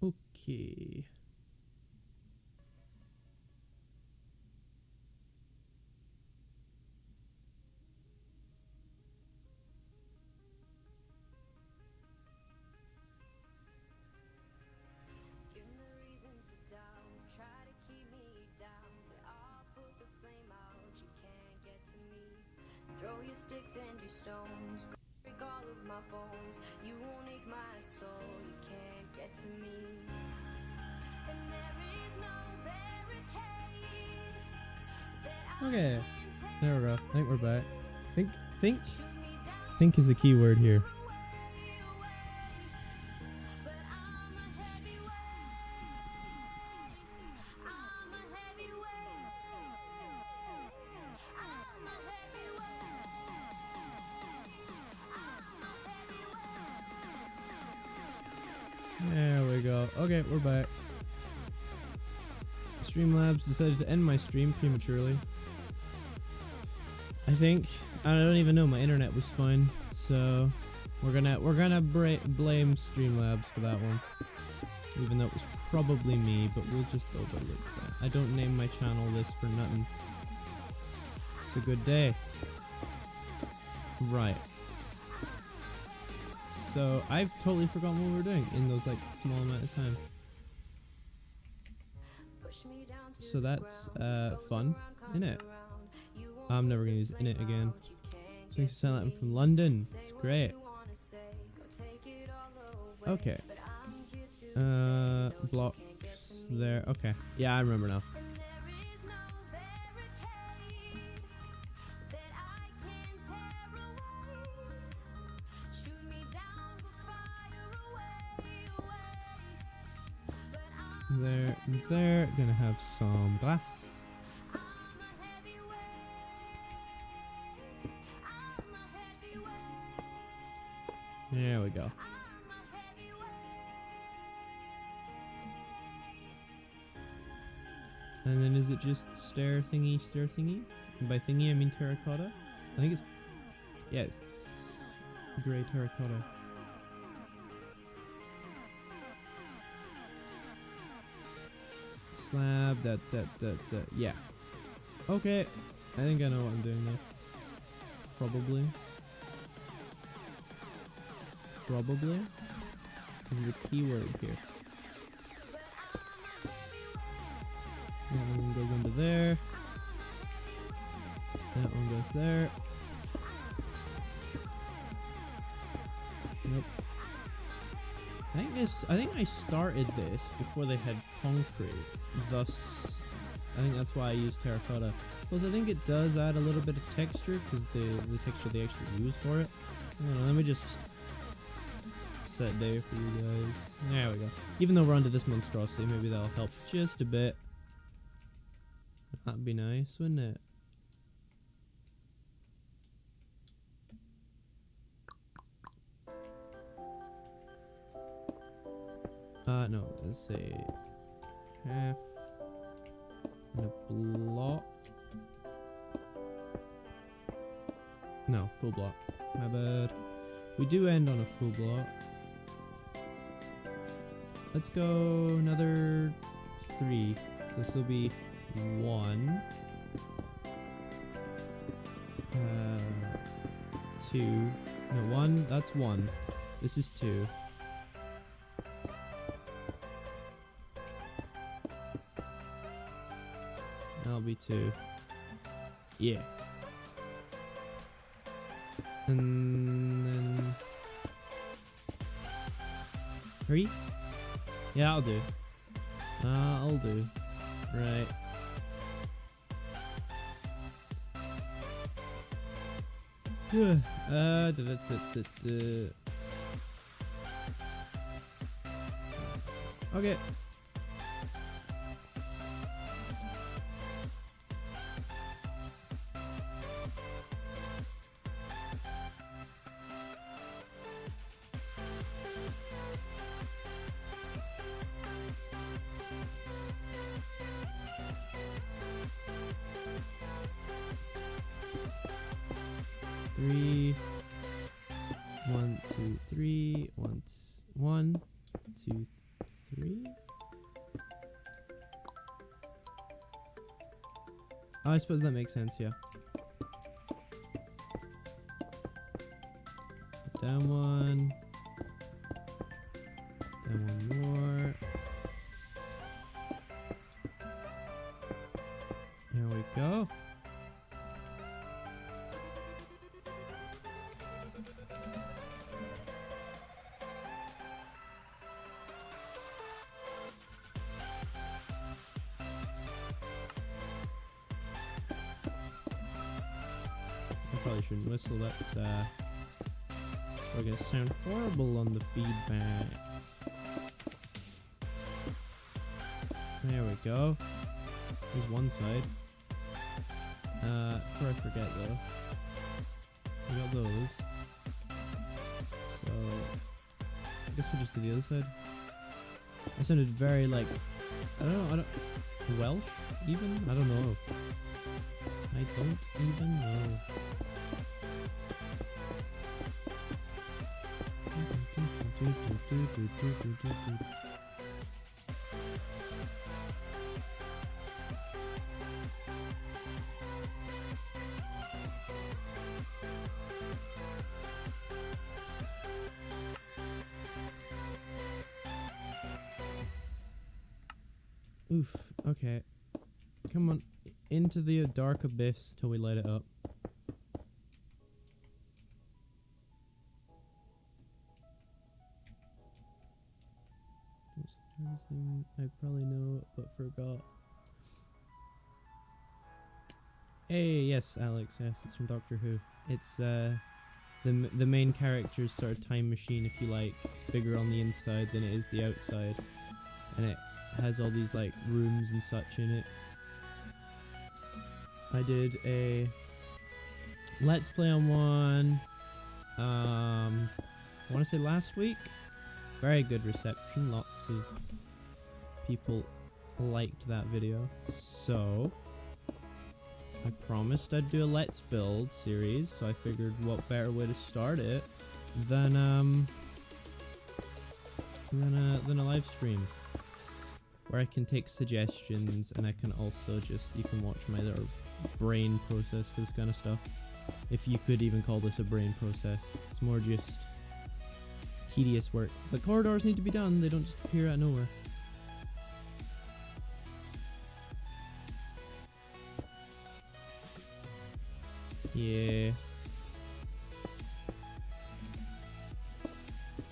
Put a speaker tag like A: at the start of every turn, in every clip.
A: Okay.
B: Throw your sticks and your stones, break all of my bones. You won't ache my soul, you can't get to me. And there is no barricade that
A: Okay. There we go. I think we're back. Think is the key word here. There we go. Okay, we're back. Streamlabs decided to end my stream prematurely. I think. I don't even know. My internet was fine, so we're gonna blame Streamlabs for that one, even though it was probably me. But we'll just overlook that. I don't name my channel this for nothing. It's a good day. Right. So I've totally forgotten what we were doing in those like small amount of time. So that's fun, innit? I'm never gonna use innit again. So we can sell that from London. It's great. Okay. Blocks there. Okay. Yeah, I remember now. There, gonna have some glass. There we go. And then is it just stair thingy? And by thingy I mean terracotta. I think it's, yeah, it's grey terracotta. Slab, yeah. Okay, I think I know what I'm doing now. Probably. This is the keyword here. That one goes under there. That one goes there. Nope. I think I started this before they had concrete. Thus, I think that's why I used terracotta. Plus, I think it does add a little bit of texture because the texture they actually use for it. I don't know, let me just set day for you guys. There we go. Even though we're under this monstrosity, maybe that'll help just a bit. That'd be nice, wouldn't it? No, let's say half and a block. No, full block. My bad. We do end on a full block. Let's go another 3. So this will be 1. 2. No, 1. That's 1. This is 2. That'll be 2. Yeah. And then 3? Yeah, I'll do. I'll do. Right. Okay. Three. 1, 2, 3. 1, 2, 3. 3. Oh, I suppose that makes sense, yeah. Down one. Down one more. Here we go. I probably shouldn't whistle, that's we're gonna sound horrible on the feedback. There we go. There's one side. Before I forget though, we got those. So I guess we'll just do the other side. I sounded very like, I don't know, Welsh even? I don't know. I don't even know. Oof, okay. Come on, into the dark abyss till we light it up. Everything I probably know but forgot. Hey, yes, Alex, yes, it's from Doctor Who. It's the main character's sort of time machine, if you like. It's bigger on the inside than it is the outside, and it has all these like rooms and such in it. I did a Let's Play on one, I want to say last week. Very good reception, lots of people liked that video. So I promised I'd do a Let's Build series, so I figured what better way to start it than a live stream where I can take suggestions, and I can also just, you can watch my little brain process for this kind of stuff. If you could even call this a brain process. It's more just tedious work. But corridors need to be done, they don't just appear out of nowhere. Yeah.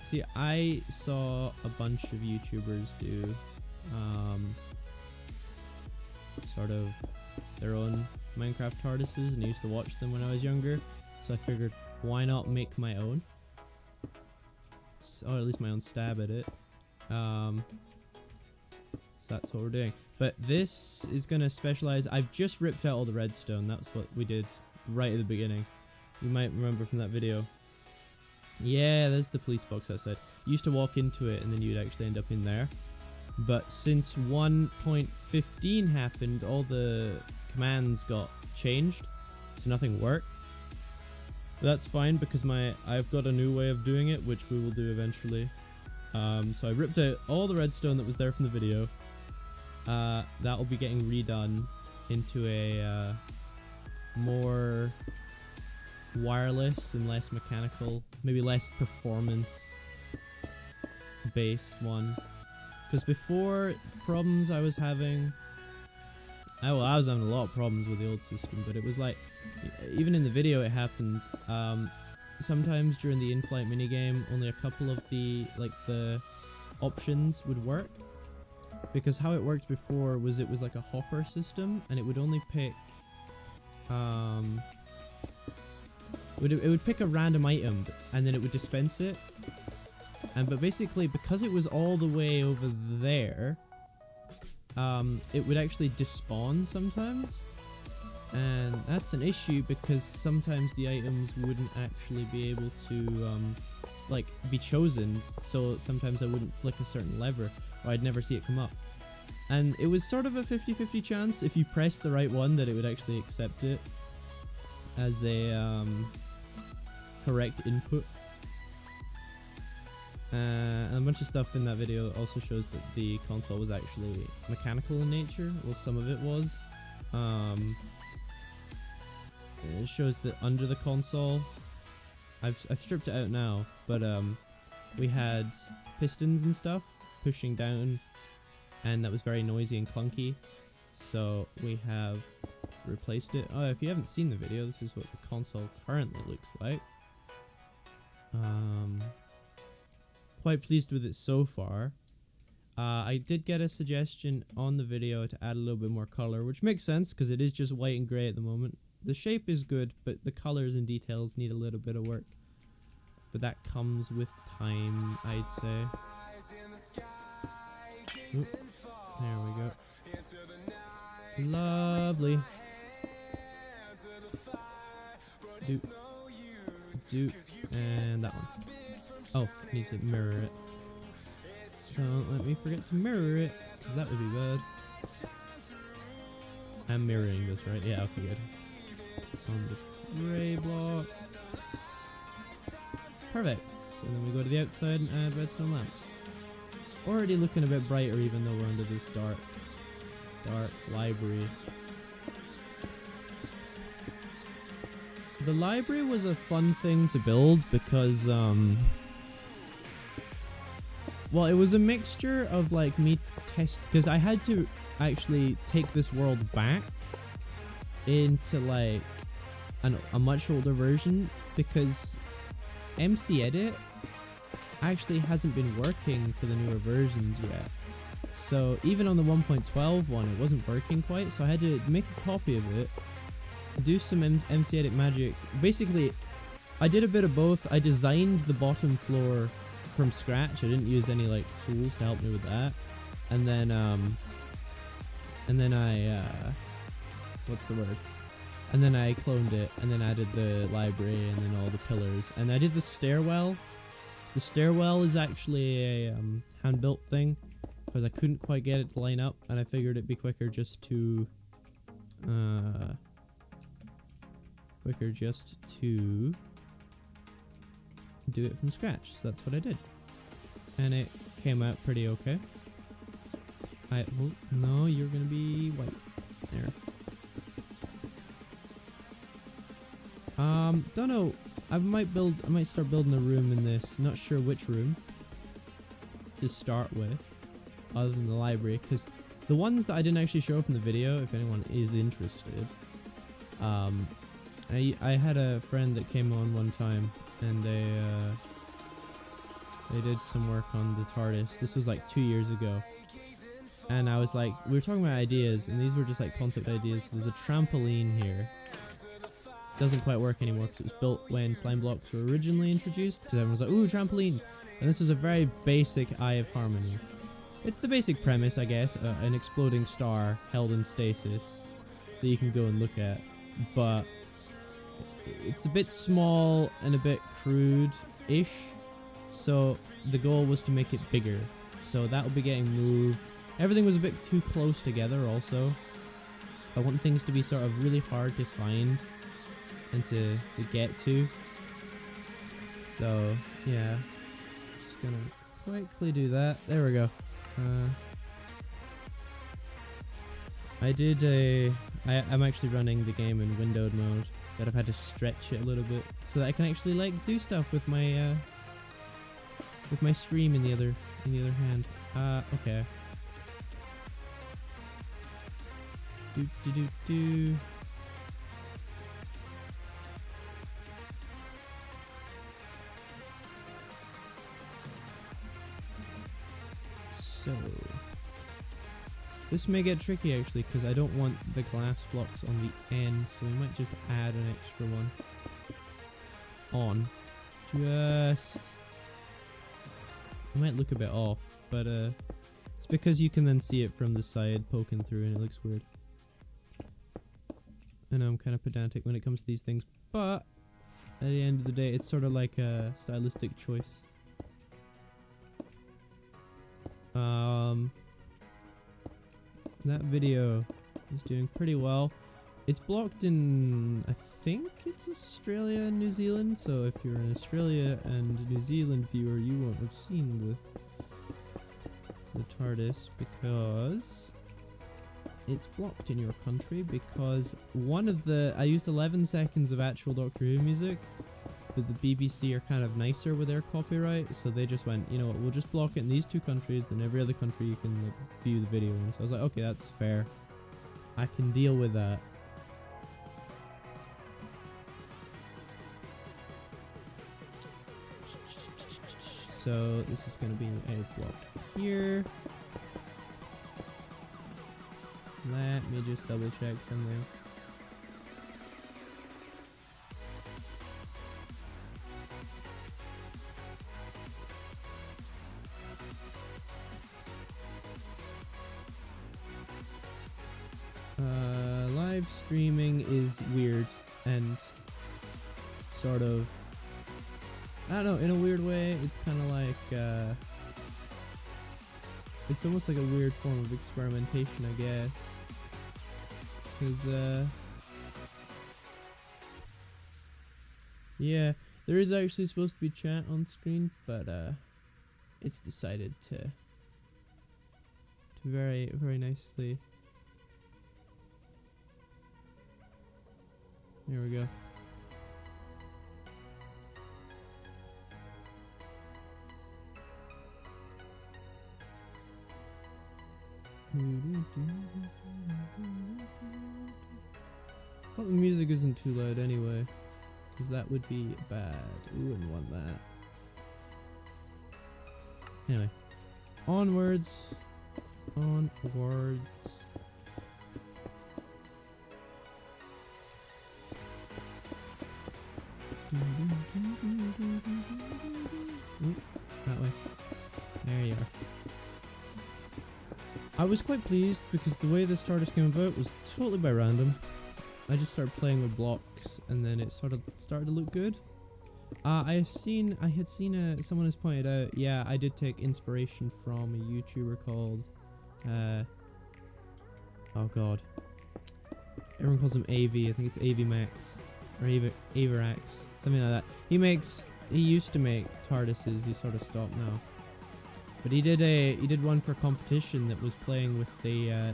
A: See, I saw a bunch of YouTubers do sort of their own Minecraft TARDISes, and I used to watch them when I was younger, so I figured why not make my own, or at least my own stab at it. So that's what we're doing. But this is gonna specialize. I've just ripped out all the redstone. That's what we did right at the beginning. You might remember from that video. Yeah, there's the police box outside. You used to walk into it and then you'd actually end up in there. But since 1.15 happened, all the commands got changed, so nothing worked. But that's fine because I've got a new way of doing it, which we will do eventually. So I ripped out all the redstone that was there from the video. That will be getting redone into a more wireless and less mechanical, maybe less performance based one. Because before, problems I was having, I was having a lot of problems with the old system, but it was like, even in the video it happened, sometimes during the in-flight minigame, only a couple of the options would work. Because how it worked before was it was like a hopper system, and it would only pick, it would pick a random item, and then it would dispense it. But basically, because it was all the way over there, it would actually despawn sometimes. And that's an issue because sometimes the items wouldn't actually be able to, be chosen. So sometimes I wouldn't flick a certain lever, or I'd never see it come up. And it was sort of a 50-50 chance if you pressed the right one that it would actually accept it as a correct input. And a bunch of stuff in that video also shows that the console was actually mechanical in nature. Well, some of it was. It shows that under the console, I've stripped it out now, but we had pistons and stuff pushing down, and that was very noisy and clunky. So we have replaced it. Oh, if you haven't seen the video, this is what the console currently looks like. Quite pleased with it so far. I did get a suggestion on the video to add a little bit more color, which makes sense because it is just white and grey at the moment. The shape is good, but the colors and details need a little bit of work. But that comes with time, I'd say. Oop, there we go. Lovely. Do, and that one. Oh, needs to mirror it. Don't let me forget to mirror it, because that would be bad. I'm mirroring this, right? Yeah, okay, good. On the gray blocks. Perfect. And then we go to the outside and add redstone lamps. Already looking a bit brighter even though we're under this dark library. The library was a fun thing to build because, well, it was a mixture of like me because I had to actually take this world back into like a much older version because MC Edit actually hasn't been working for the newer versions yet. So even on the 1.12 one, it wasn't working quite, so I had to make a copy of it, do some MC Edit magic. Basically, I did a bit of both. I designed the bottom floor from scratch. I didn't use any like tools to help me with that. And then I what's the word? And then I cloned it and then added the library and then all the pillars. And I did the stairwell. The stairwell is actually a hand-built thing because I couldn't quite get it to line up, and I figured it'd be quicker just to do it from scratch. So that's what I did, and it came out pretty okay. Oh, no, you're gonna be white. There. Don't know. I might start building a room in this. Not sure which room to start with, other than the library, because the ones that I didn't actually show from the video, if anyone is interested, I had a friend that came on one time, and they did some work on the TARDIS. This was like 2 years ago, and I was like, we were talking about ideas, and these were just like concept ideas. So there's a trampoline here. Doesn't quite work anymore because it was built when slime blocks were originally introduced, because everyone was like, ooh, trampolines. And this was a very basic Eye of Harmony. It's the basic premise, I guess, an exploding star held in stasis that you can go and look at, but it's a bit small and a bit crude-ish, so the goal was to make it bigger. So that will be getting moved. Everything was a bit too close together also. I want things to be sort of really hard to find and to get to. So yeah, just gonna quickly do that. There we go. I'm actually running the game in windowed mode, but I've had to stretch it a little bit so that I can actually like do stuff with my stream in the other hand. Okay. Do. So this may get tricky actually because I don't want the glass blocks on the end, so we might just add an extra one on. Just, it might look a bit off, but it's because you can then see it from the side poking through and it looks weird. I know I'm kind of pedantic when it comes to these things, but at the end of the day it's sort of like a stylistic choice. That video is doing pretty well. It's blocked in, I think it's Australia and New Zealand, so if you're an Australia and New Zealand viewer, you won't have seen the TARDIS because it's blocked in your country, because one of the... I used 11 seconds of actual Doctor Who music, but the BBC are kind of nicer with their copyright, so they just went, you know what, we'll just block it in these 2 countries, then every other country you can like, view the video in. So I was like, okay, that's fair. I can deal with that. So this is going to be a block here. Let me just double check something. Live streaming is weird and sort of, I don't know, in a weird way, it's kind of like, it's almost like a weird form of experimentation, I guess. Because, yeah, there is actually supposed to be chat on screen, but, it's decided to very, very nicely. Here we go. Well, the music isn't too loud anyway, because that would be bad. We wouldn't want that. Anyway, onwards. Onwards. That way. There you are. I was quite pleased because the way this TARDIS came about was totally by random. I just started playing with blocks and then it sort of started to look good. I had seen someone has pointed out, yeah, I did take inspiration from a YouTuber called, oh god. Everyone calls him AV, I think it's AV Max, or Averax, something like that. He used to make TARDISes, he sort of stopped now. But he did one for competition that was playing with the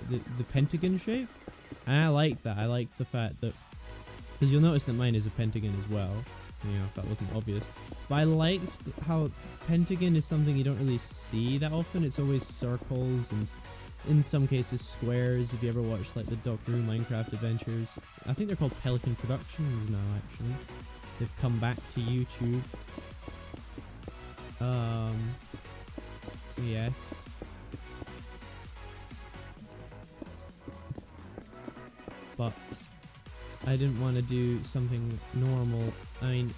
A: pentagon shape. And I like that. I like the fact that, because you'll notice that mine is a pentagon as well, you know, if that wasn't obvious. But I liked how pentagon is something you don't really see that often. It's always circles and in some cases squares. If you ever watched like the Doctor Who Minecraft adventures, I think they're called Pelican Productions now actually. They've come back to YouTube. So yes. But I didn't want to do something normal. I mean,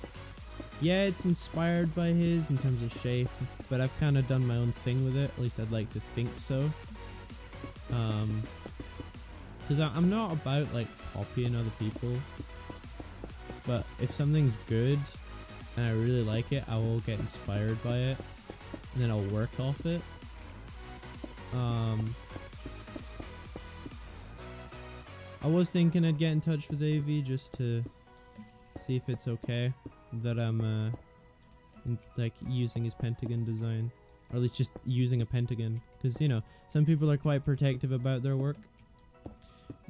A: yeah, it's inspired by his in terms of shape, but I've kind of done my own thing with it. At least I'd like to think so. Because I'm not about like copying other people, but if something's good and I really like it, I will get inspired by it and then I'll work off it. I was thinking I'd get in touch with AV just to see if it's okay that I'm like using his pentagon design, or at least just using a pentagon, because you know some people are quite protective about their work.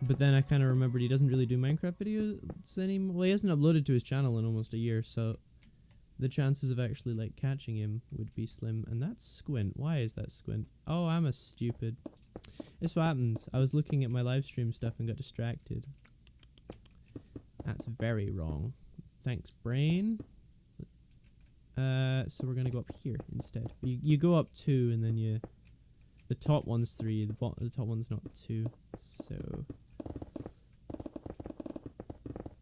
A: But then I kind of remembered he doesn't really do Minecraft videos anymore. Well, he hasn't uploaded to his channel in almost a year, so the chances of actually like catching him would be slim. And that's Squint. Why is that Squint? Oh, I'm a stupid. It's what happens. I was looking at my live stream stuff and got distracted. That's very wrong. Thanks, brain. So we're gonna go up here instead. You go up 2 and then you... The top one's 3, the top one's not 2. So...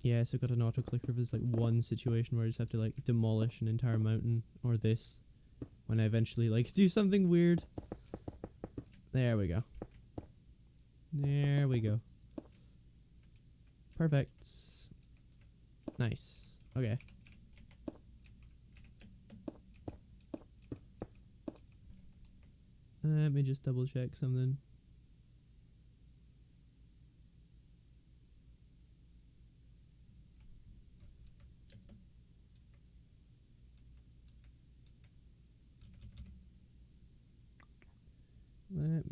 A: Yeah, so I've got an auto-clicker if there's like one situation where I just have to like demolish an entire mountain, or this, when I eventually like do something weird. There we go. There we go. Perfect. Nice. Okay. Let me just double check something.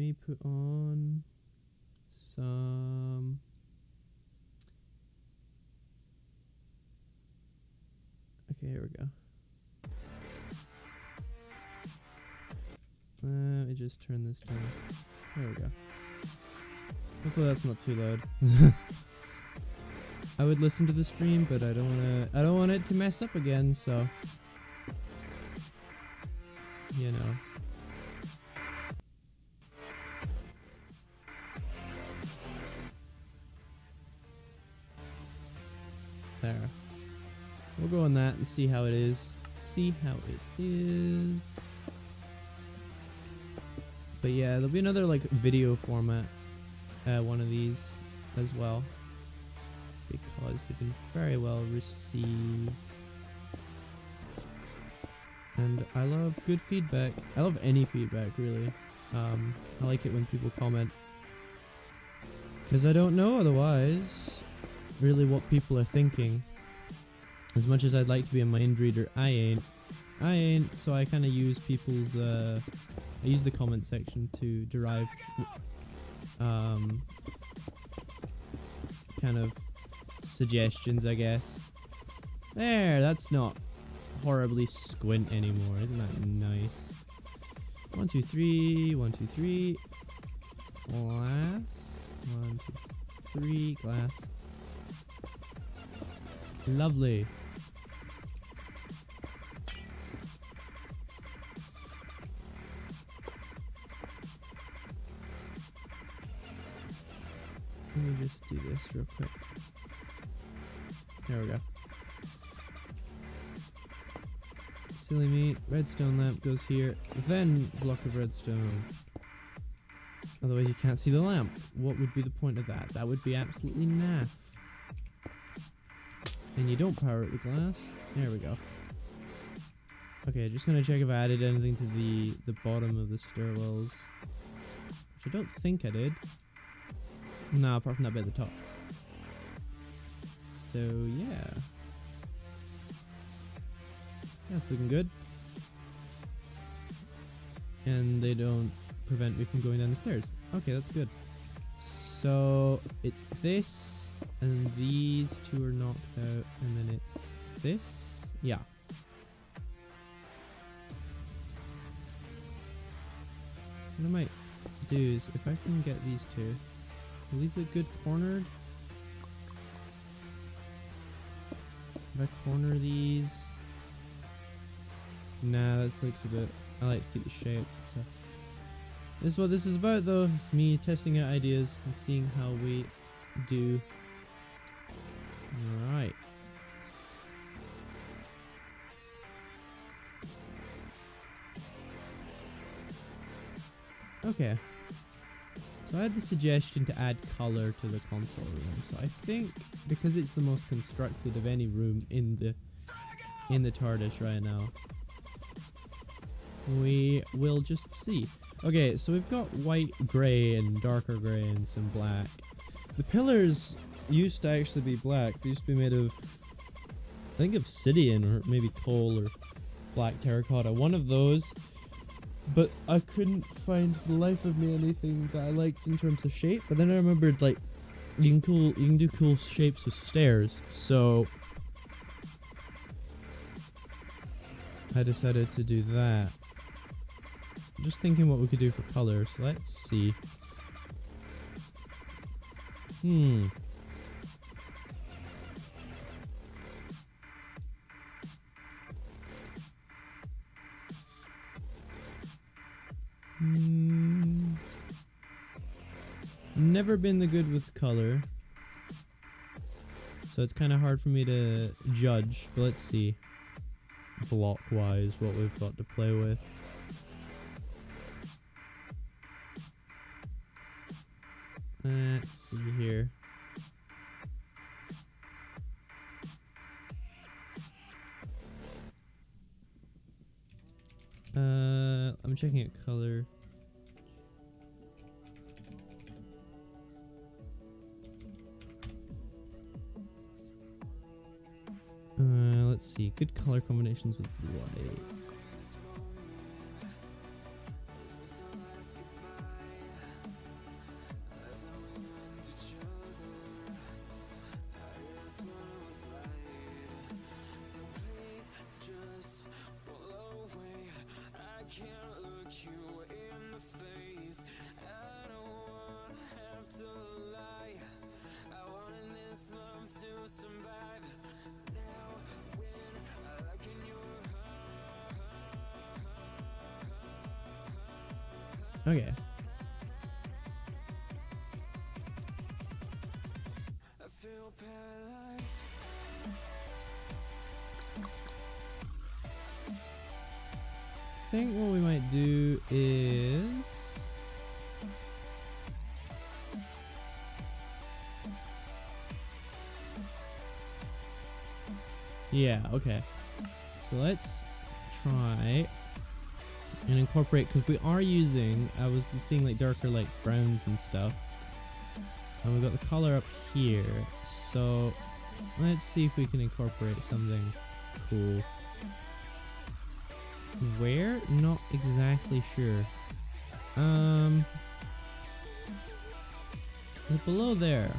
A: me put on some... Okay, here we go. Let me just turn this down. There we go. Hopefully that's not too loud. I would listen to the stream, but I don't want it to mess up again, so you know. There. We'll go on that and see how it is. See how it is. But yeah, there'll be another like video format, one of these as well, because they've been very well received. And I love good feedback. I love any feedback, really. I like it when people comment, because I don't know otherwise really what people are thinking. As much as I'd like to be a mind reader, I ain't, so I kind of use people's, I use the comment section to derive, kind of suggestions, I guess. There, that's not horribly squint anymore, isn't that nice? 1, 2, 3, 1, 2, 3, glass, 1, 2, 3, glass. Lovely. Let me just do this real quick. There we go. Silly me. Redstone lamp goes here. Then block of redstone. Otherwise you can't see the lamp. What would be the point of that? That would be absolutely naff. And you don't power it with glass. There we go. Okay, just gonna check if I added anything to the bottom of the stairwells. Which I don't think I did. No, apart from that bit at the top. So, yeah. That's looking good. And they don't prevent me from going down the stairs. Okay, that's good. So, it's this, and these two are knocked out, and then it's this. Yeah. What I might do is, if I can get these two, will these look good cornered? If I corner these, nah, that looks a bit. I like to keep the shape. So this is what this is about, though. It's me testing out ideas and seeing how we do. All right. Okay. So I had the suggestion to add color to the console room. So I think because it's the most constructed of any room in the TARDIS right now, we will just see. Okay, so we've got white, grey, and darker grey, and some black. The pillars used to actually be black. They used to be made of, I think, obsidian or maybe coal or black terracotta. One of those. But I couldn't find for the life of me anything that I liked in terms of shape. But then I remembered, like, you can do cool shapes with stairs. So I decided to do that. Just thinking what we could do for color. So let's see. Never been the good with color, so it's kind of hard for me to judge, but let's see block wise what we've got to play with. Let's see here. I'm checking at color. Let's see. Good color combinations with white. Okay. I think what we might do is yeah, okay. So let's try and incorporate, because we are using, I was seeing like darker like browns and stuff, and we've got the color up here, so let's see if we can incorporate something cool. Where? Not exactly sure. Like below there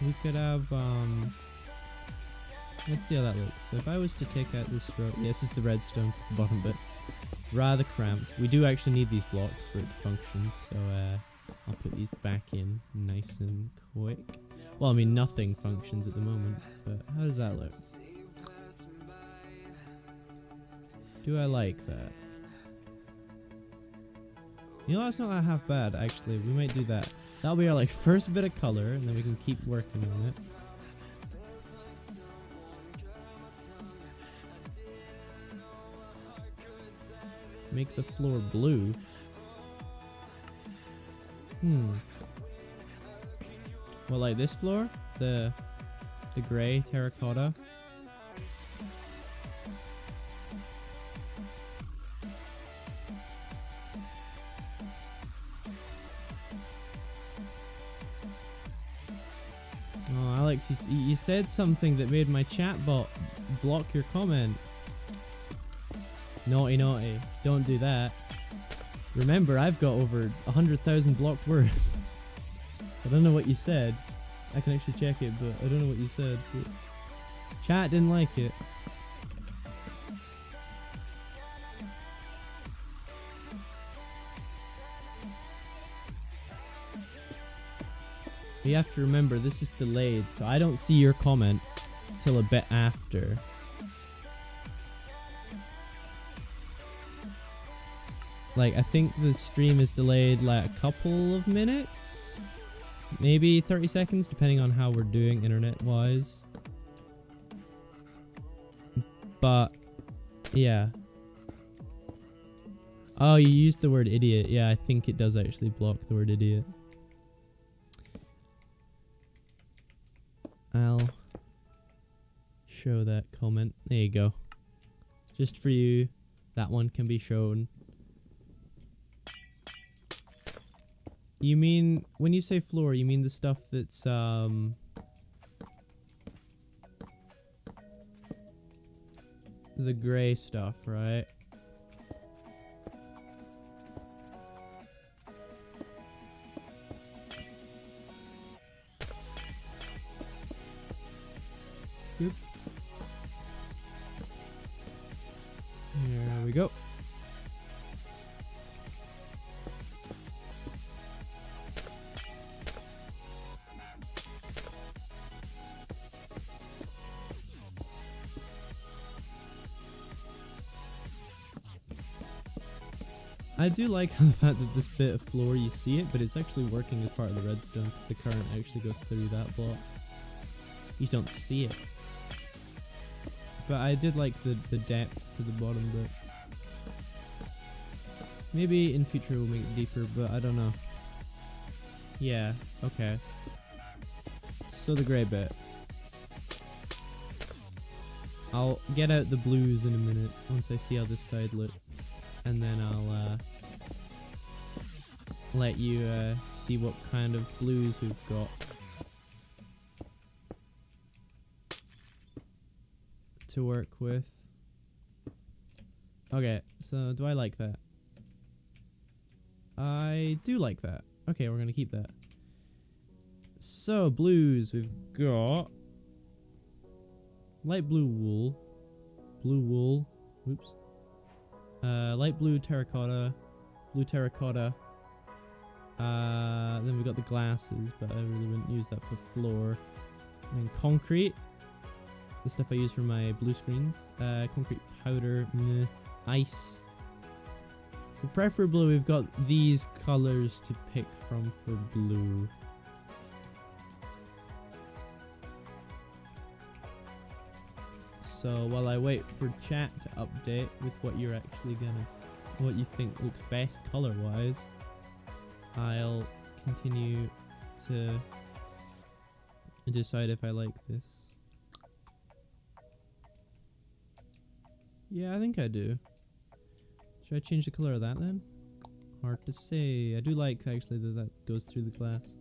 A: we could have let's see how that looks. So if I was to take out this row, yeah, this is the redstone bottom bit, rather cramped. We do actually need these blocks for it to function, so I'll put these back in nice and quick. Well, I mean, nothing functions at the moment, but how does that look? Do I like that? You know, that's not that half bad, actually. We might do that. That'll be our like first bit of color, and then we can keep working on it. Make the floor blue. Well, like this floor? The gray terracotta? Oh, Alex, you said something that made my chat bot block your comment. Naughty, naughty. Don't do that. Remember, I've got over 100,000 blocked words. I don't know what you said. I can actually check it, but I don't know what you said. But chat didn't like it. You have to remember, this is delayed, so I don't see your comment till a bit after. Like, I think the stream is delayed like a couple of minutes, maybe 30 seconds, depending on how we're doing internet-wise. But, yeah. Oh, you used the word idiot. Yeah, I think it does actually block the word idiot. I'll show that comment. There you go. Just for you, that one can be shown. You mean, when you say floor, you mean the stuff that's, the gray stuff, right? Yep. There we go. I do like the fact that this bit of floor, you see it, but it's actually working as part of the redstone because the current actually goes through that block. You just don't see it. But I did like the depth to the bottom bit. Maybe in future we'll make it deeper, but I don't know. Yeah, okay. So the grey bit. I'll get out the blues in a minute once I see how this side looks. And then I'll let you see what kind of blues we've got. To work with. Okay, so do I like that? I do like that. Okay, we're gonna keep that. So, blues, we've got light blue wool. Blue wool. Oops. Light blue terracotta. Blue terracotta. Then we got the glasses, but I really wouldn't use that for floor. And concrete. The stuff I use for my blue screens. Concrete powder. Meh. Ice. But preferably we've got these colors to pick from for blue. So while I wait for chat to update with what you're actually what you think looks best color wise, I'll continue to decide if I like this. Yeah, I think I do. Should I change the color of that then? Hard to say. I do like actually that goes through the glass.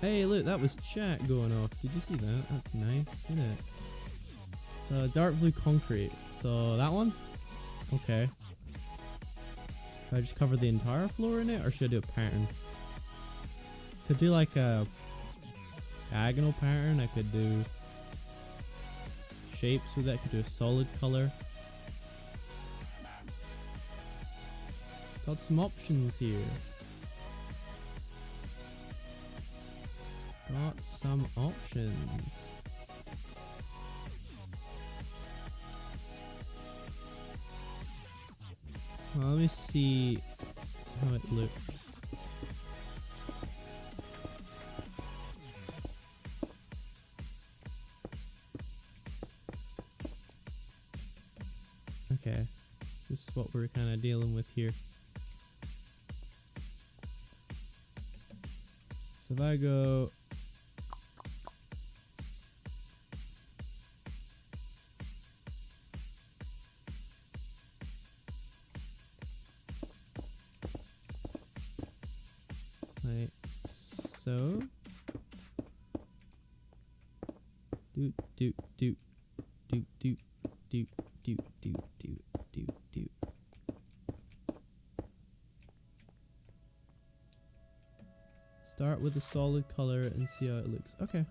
A: Hey, look, that was chat going off. Did you see that? That's nice, isn't it? Dark blue concrete. So that one? Okay. Should I just cover the entire floor in it, or should I do a pattern? Could do like a diagonal pattern. I could do shapes with that. Could do a solid color. Got some options here. Got some options. Well, let me see how it looks. Okay, this is what we're kind of dealing with here. So if I go like so, do do do do do do do do do do do. Start with a solid color and see how it looks. Okay.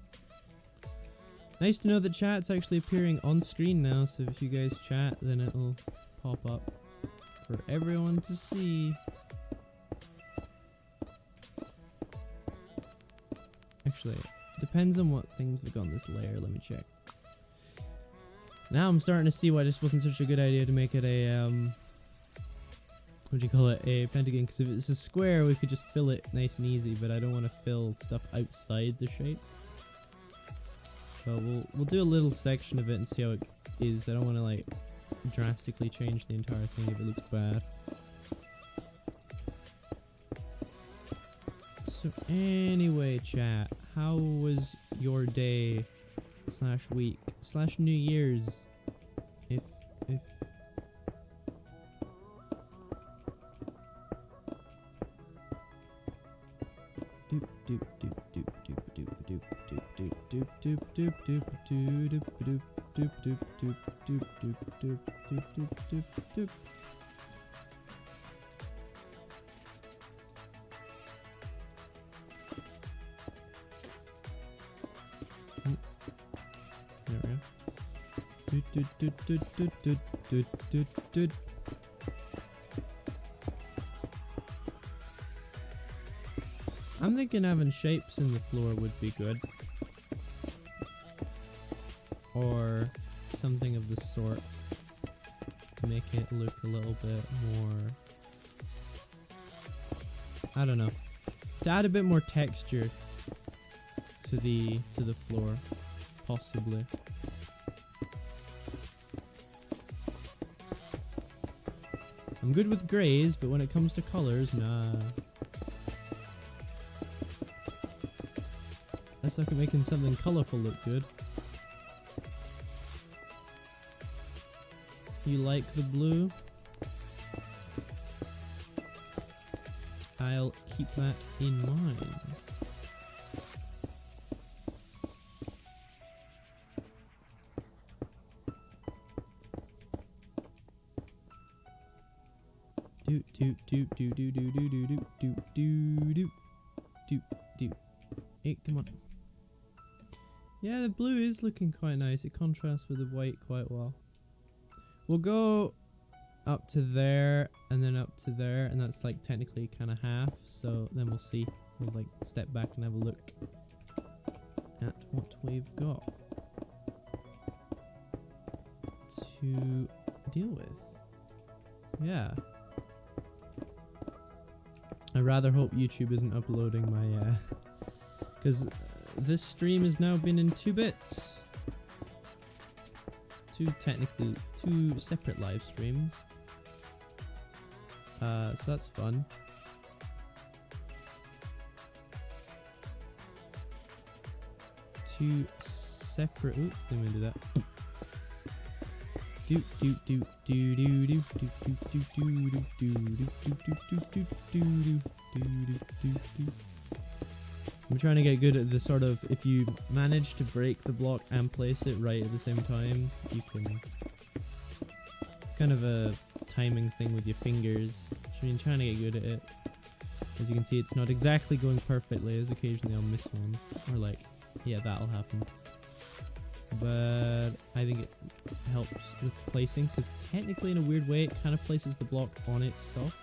A: Nice to know that chat's actually appearing on screen now, so if you guys chat, then it'll pop up for everyone to see. Actually, depends on what things we've got on this layer. Let me check. Now I'm starting to see why this wasn't such a good idea to make it a, what do you call it, a pentagon, because if it's a square we could just fill it nice and easy, but I don't want to fill stuff outside the shape. So we'll do a little section of it and see how it is. I don't want to like drastically change the entire thing if it looks bad. So anyway, chat, how was your day / week / New Year's? If I'm thinking having shapes in the floor would be good. Or something of the sort. Make it look a little bit more, I don't know. To add a bit more texture to the floor, possibly. I'm good with grays, but when it comes to colors, nah. Let's look at making something colorful look good. You like the blue? I'll keep that in mind. Do do do do do do do do do do do do do do. Hey, come on. Yeah, the blue is looking quite nice. It contrasts with the white quite well. We'll go up to there and then up to there, and that's like technically kind of half. So then we'll see. We'll like step back and have a look at what we've got to deal with. Yeah. I rather hope YouTube isn't uploading my because this stream has now been in 2 bits. Two separate live streams. So that's fun. Two separate. Oops, didn't mean to do that. Do do do do do do do do do do do do do do do do. I'm trying to get good at the sort of, if you manage to break the block and place it right at the same time, you can. It's kind of a timing thing with your fingers. I'm trying to get good at it. As you can see, it's not exactly going perfectly, as occasionally I'll miss one. Or like, yeah, that'll happen. But I think it helps with placing, because technically in a weird way it kind of places the block on itself.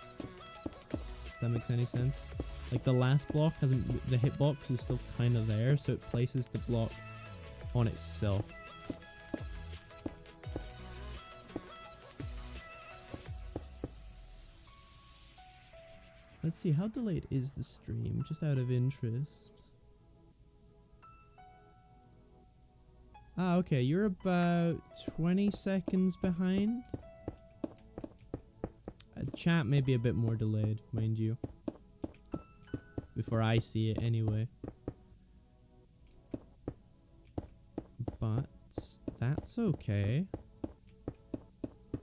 A: If that makes any sense. Like the last block hasn't, the hitbox is still kind of there, so it places the block on itself. Let's see, how delayed is the stream, just out of interest? Ah, okay, you're about 20 seconds behind. Chat may be a bit more delayed, mind you. Before I see it anyway. But that's okay.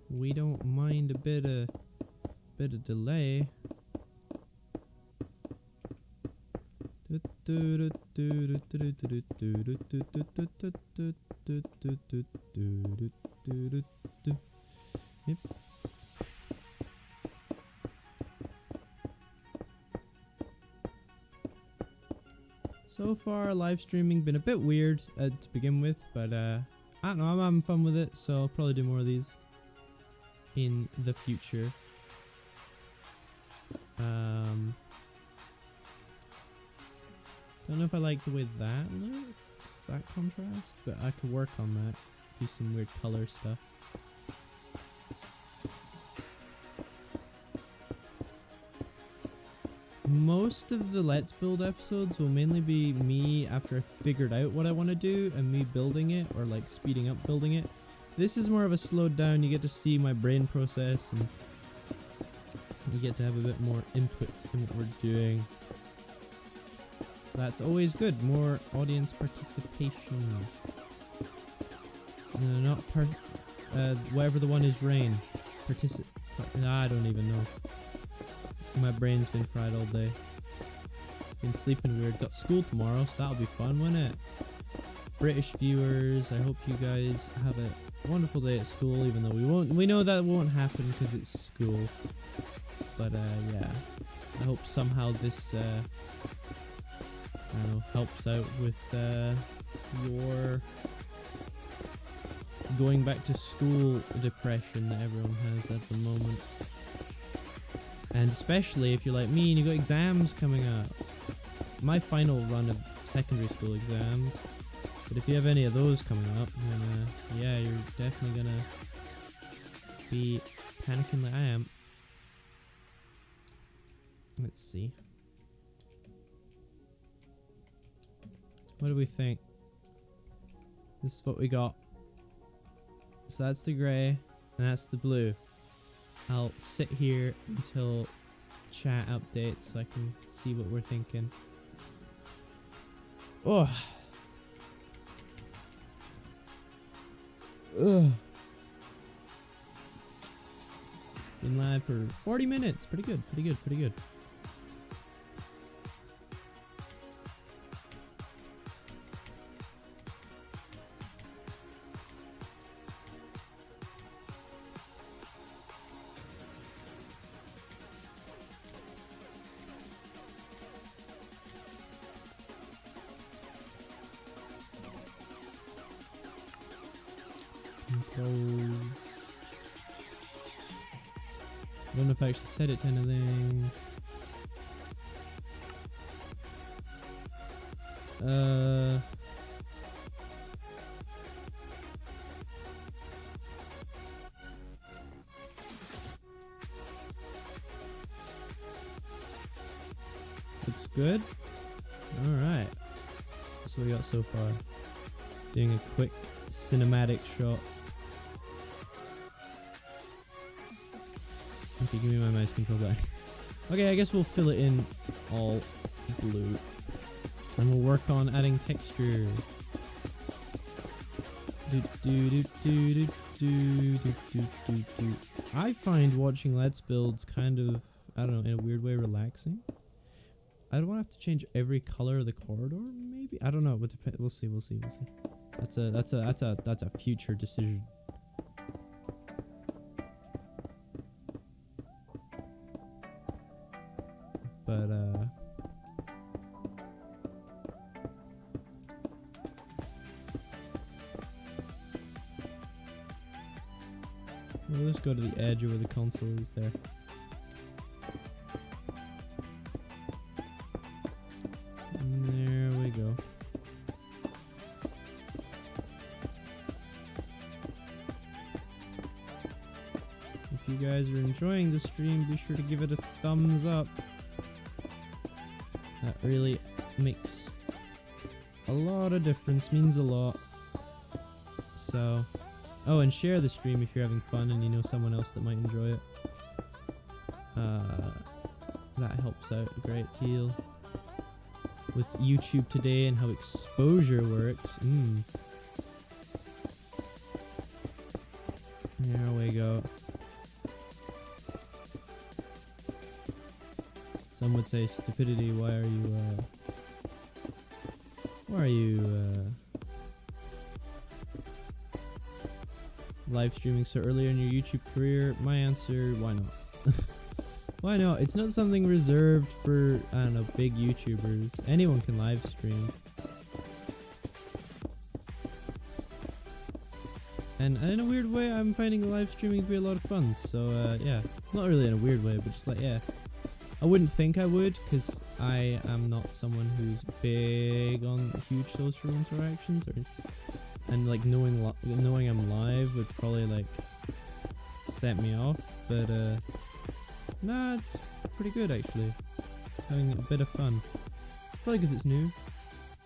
A: We don't mind a bit of delay. Yep. So far, live streaming been a bit weird to begin with, but I don't know, I'm having fun with it, so I'll probably do more of these in the future. Don't know if I like the way that looks, that contrast, but I could work on that, do some weird color stuff. Most of the Let's Build episodes will mainly be me after I've figured out what I want to do and me building it, or like speeding up building it. This is more of a slowed down, you get to see my brain process and you get to have a bit more input in what we're doing. So that's always good, more audience participation. No, not whatever the one is, rain. I don't even know. My brain's been fried all day. Been sleeping weird. Got school tomorrow, so that'll be fun, won't it? British viewers, I hope you guys have a wonderful day at school, even though we know that won't happen because it's school. But yeah, I hope somehow this I don't know, helps out with your going back to school depression that everyone has at the moment. And especially if you're like me and you got exams coming up. My final run of secondary school exams. But if you have any of those coming up, then yeah, you're definitely gonna be panicking like I am. Let's see. What do we think? This is what we got. So that's the grey, and that's the blue. I'll sit here until chat updates so I can see what we're thinking. Oh. Ugh. Been live for 40 minutes. Pretty good, pretty good, pretty good. Controls. I don't know if I actually set it to anything. Looks good. Alright. That's what we got so far. Doing a quick cinematic shot. Okay, give me my mouse control back. Okay, I guess we'll fill it in all blue. And we'll work on adding texture. I find watching Let's Builds kind of, I don't know, in a weird way relaxing. I don't want to have to change every color of the corridor, maybe? I don't know, but we'll see. That's a future decision. But we'll just go to the edge of where the console is there. And there we go. If you guys are enjoying the stream, be sure to give it a thumbs up. That really makes a lot of difference, means a lot. So, oh, and share the stream if you're having fun and you know someone else that might enjoy it. That helps out a great deal. With YouTube today and how exposure works. There we go. Some would say stupidity. Why are you live streaming so early in your YouTube career? My answer, why not? Why not? It's not something reserved for, I don't know, big YouTubers. Anyone can live stream. And in a weird way, I'm finding live streaming to be a lot of fun. So yeah, not really in a weird way, but just like, yeah. I wouldn't think I would, because I am not someone who's big on huge social interactions, and like knowing I'm live would probably like set me off. But nah, it's pretty good actually. Having a bit of fun. Probably because it's new.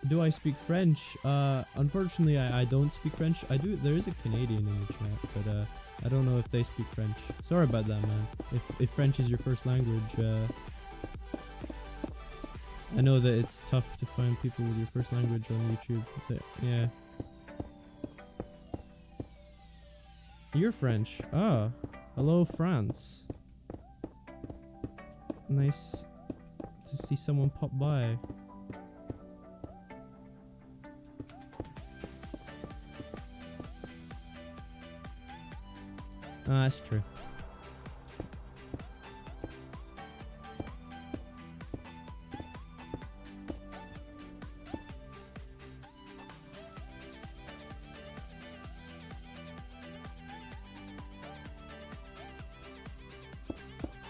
A: Do I speak French? Unfortunately, I don't speak French. I do. There is a Canadian in the chat, but I don't know if they speak French. Sorry about that, man. If French is your first language, I know that it's tough to find people with your first language on YouTube. But yeah. You're French. Ah, hello, France. Nice to see someone pop by. Ah, that's true.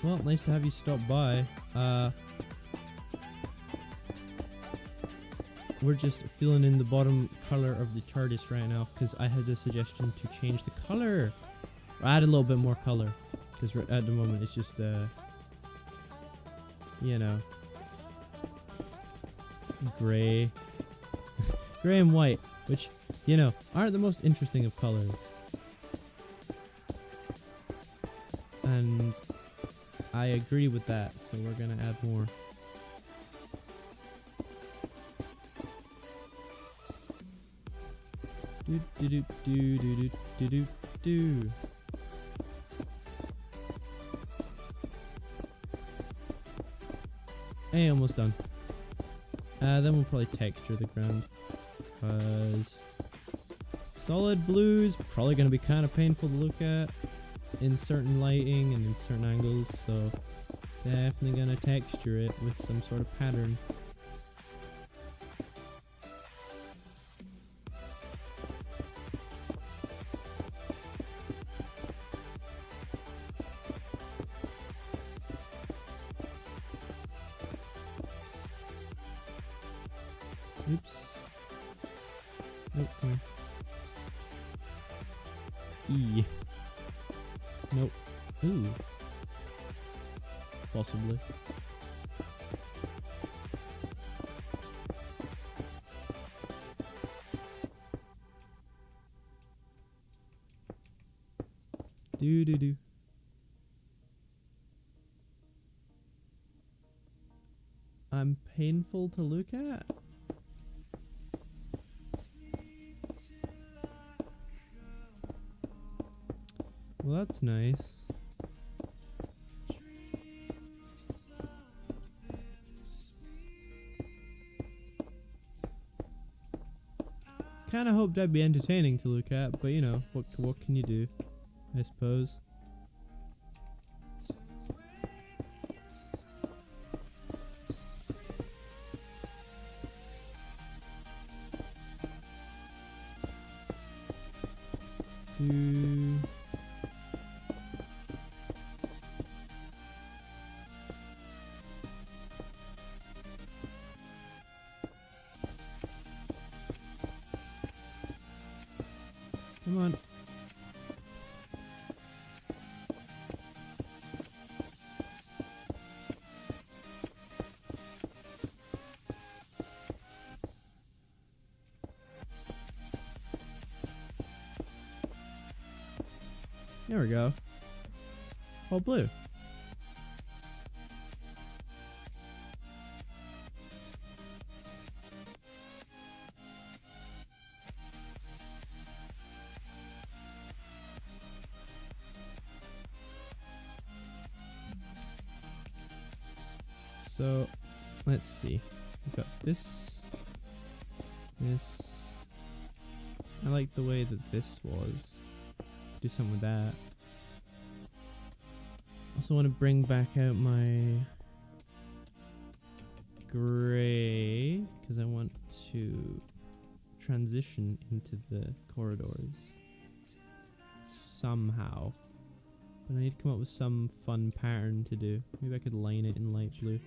A: Well, nice to have you stop by. We're just filling in the bottom color of the TARDIS right now because I had a suggestion to change the color. Or add a little bit more color because at the moment it's just, you know, gray. Gray and white, which, you know, aren't the most interesting of colors. And I agree with that, so we're gonna add more. Do do do do do do do do. Hey, almost done. Then we'll probably texture the ground, because solid blue is probably gonna be kind of painful to look at in certain lighting and in certain angles, so definitely gonna texture it with some sort of pattern. Oops. Nope, come here. E. Nope. Ooh. Possibly. Do do do. I'm painful to look at. Well, that's nice. Kind of hoped I'd be entertaining to look at, but you know, what can you do? I suppose. Do. Come on. There we go. All blue. So, let's see. We've got this. This. I like the way that this was. Do something with that. Also want to bring back out my gray because I want to transition into the corridors somehow. But I need to come up with some fun pattern to do. Maybe I could line it in light blue.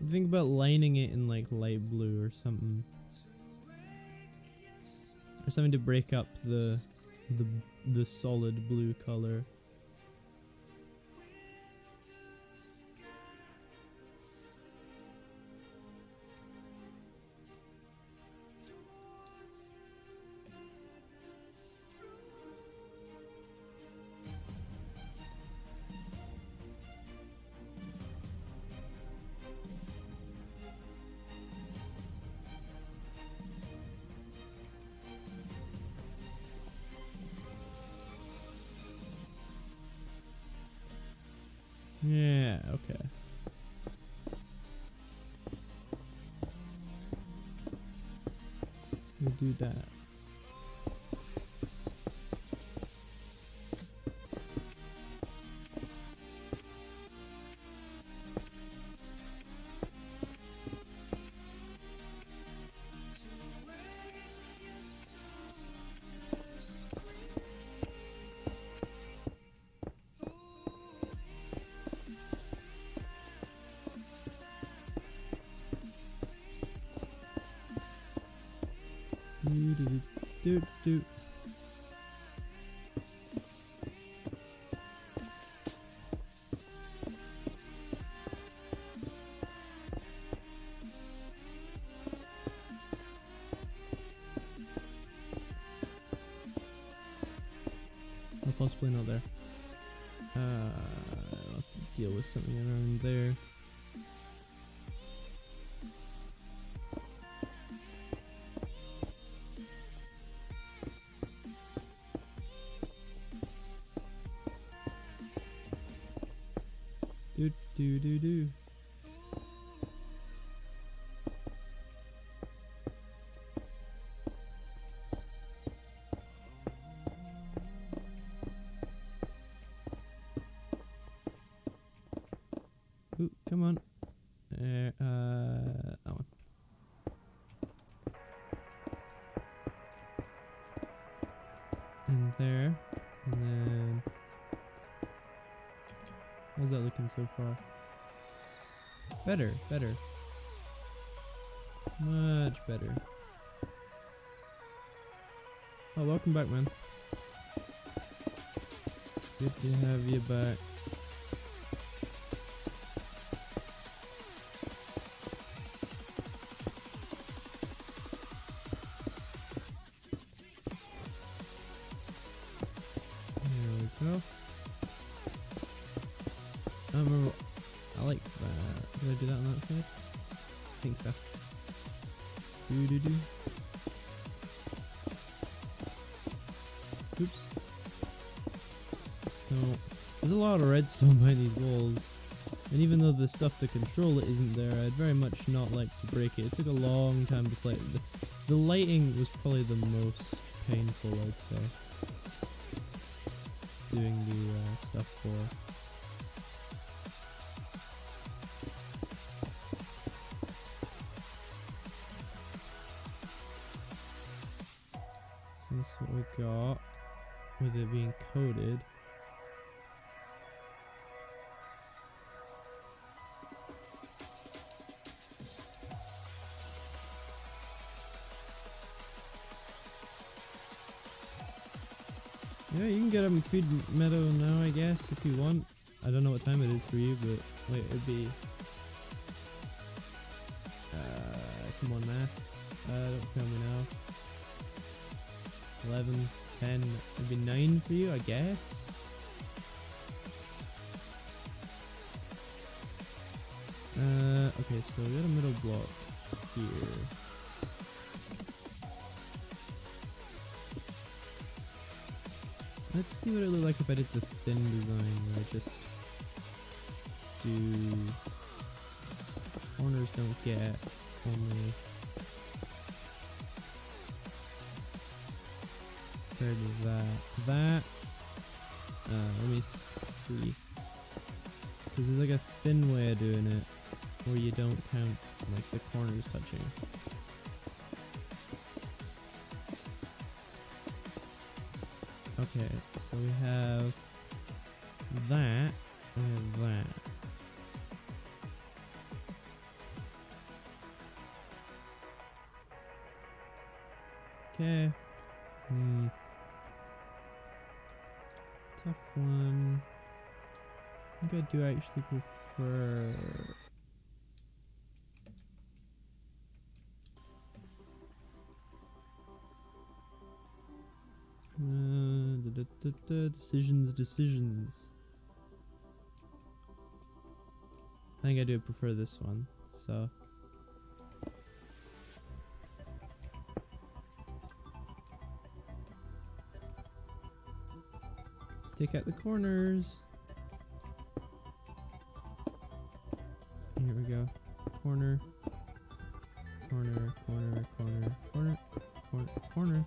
A: Think about lining it in like light blue or something. Or something to break up the solid blue color. Yeah, okay. We'll do that. Do. Or possibly not there. I'll have to deal with something around there. Do. Ooh, come on. That one. And there, and then how's that looking so far? Better, better, much better. Oh, welcome back, man. Good to have you back. There we go. I remember, I like that. Did I do that on that side? I think so. Do. Oops. So, there's a lot of redstone behind these walls. And even though the stuff to control it isn't there, I'd very much not like to break it. It took a long time to play. The lighting was probably the most painful, I'd say. Doing the stuff for. So that's what we got with it being coated. Yeah, you can get up and feed Meadow now, I guess, if you want. I don't know what time it is for you, but wait, it'd be... come on, maths. Don't fail me now. 11, 10, it'd be 9 for you, I guess. Okay, so we got a middle block here. Let's see what it look like if I did the thin design, where I just do corners don't get only compared to that. Let me see. Because there's like a thin way of doing it where you don't count like the corners touching. Okay, so we have that and that. Okay. Tough one. I think I do actually prefer... Decisions. I think I do prefer this one, so... Let's take out the corners. Here we go. Corner. Corner, corner, corner, corner, corner, corner.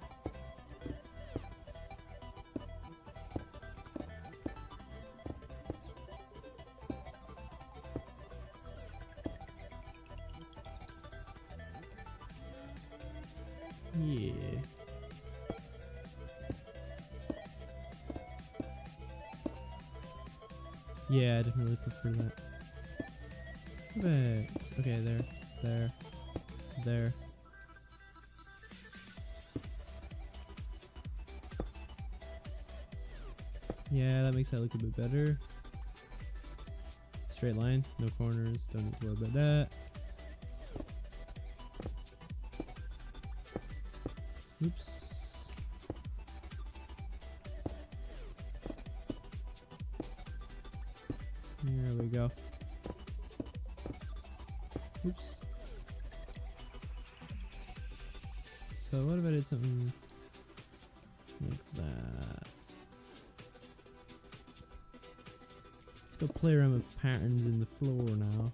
A: Yeah. Yeah, I definitely prefer that. Perfect. Okay, there. Yeah, that makes that look a bit better. Straight line, no corners, don't need to worry about that. Oops. There we go. Oops. So what if I did something like that? Let's go play around with patterns in the floor now.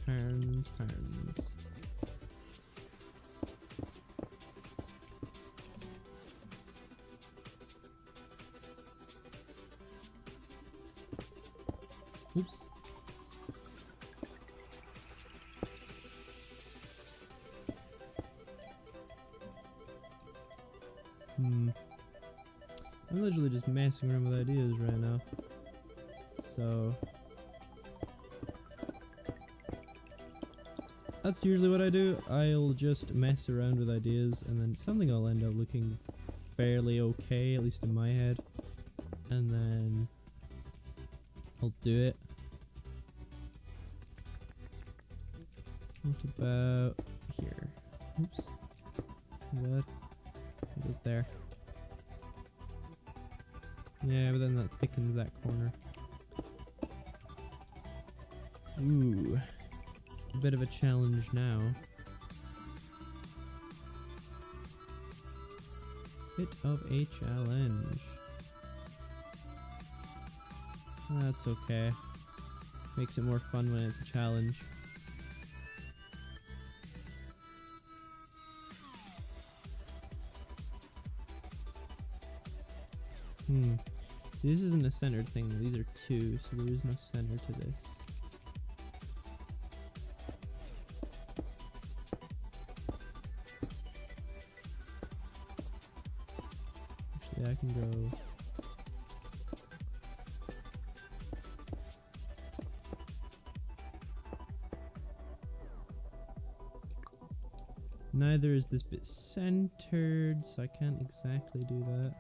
A: Patterns. Oops. I'm literally just messing around with ideas right now. So that's usually what I do. I'll just mess around with ideas and then something will end up looking fairly okay, at least in my head. And then I'll do it. What about here? Oops. Good. It goes there. Yeah, but then that thickens that corner. Ooh. A bit of a challenge now. Bit of a challenge. That's okay. Makes it more fun when it's a challenge. See, this isn't a centered thing. These are two, so there is no center to this. Actually, I can go... Neither is this bit centered, so I can't exactly do that.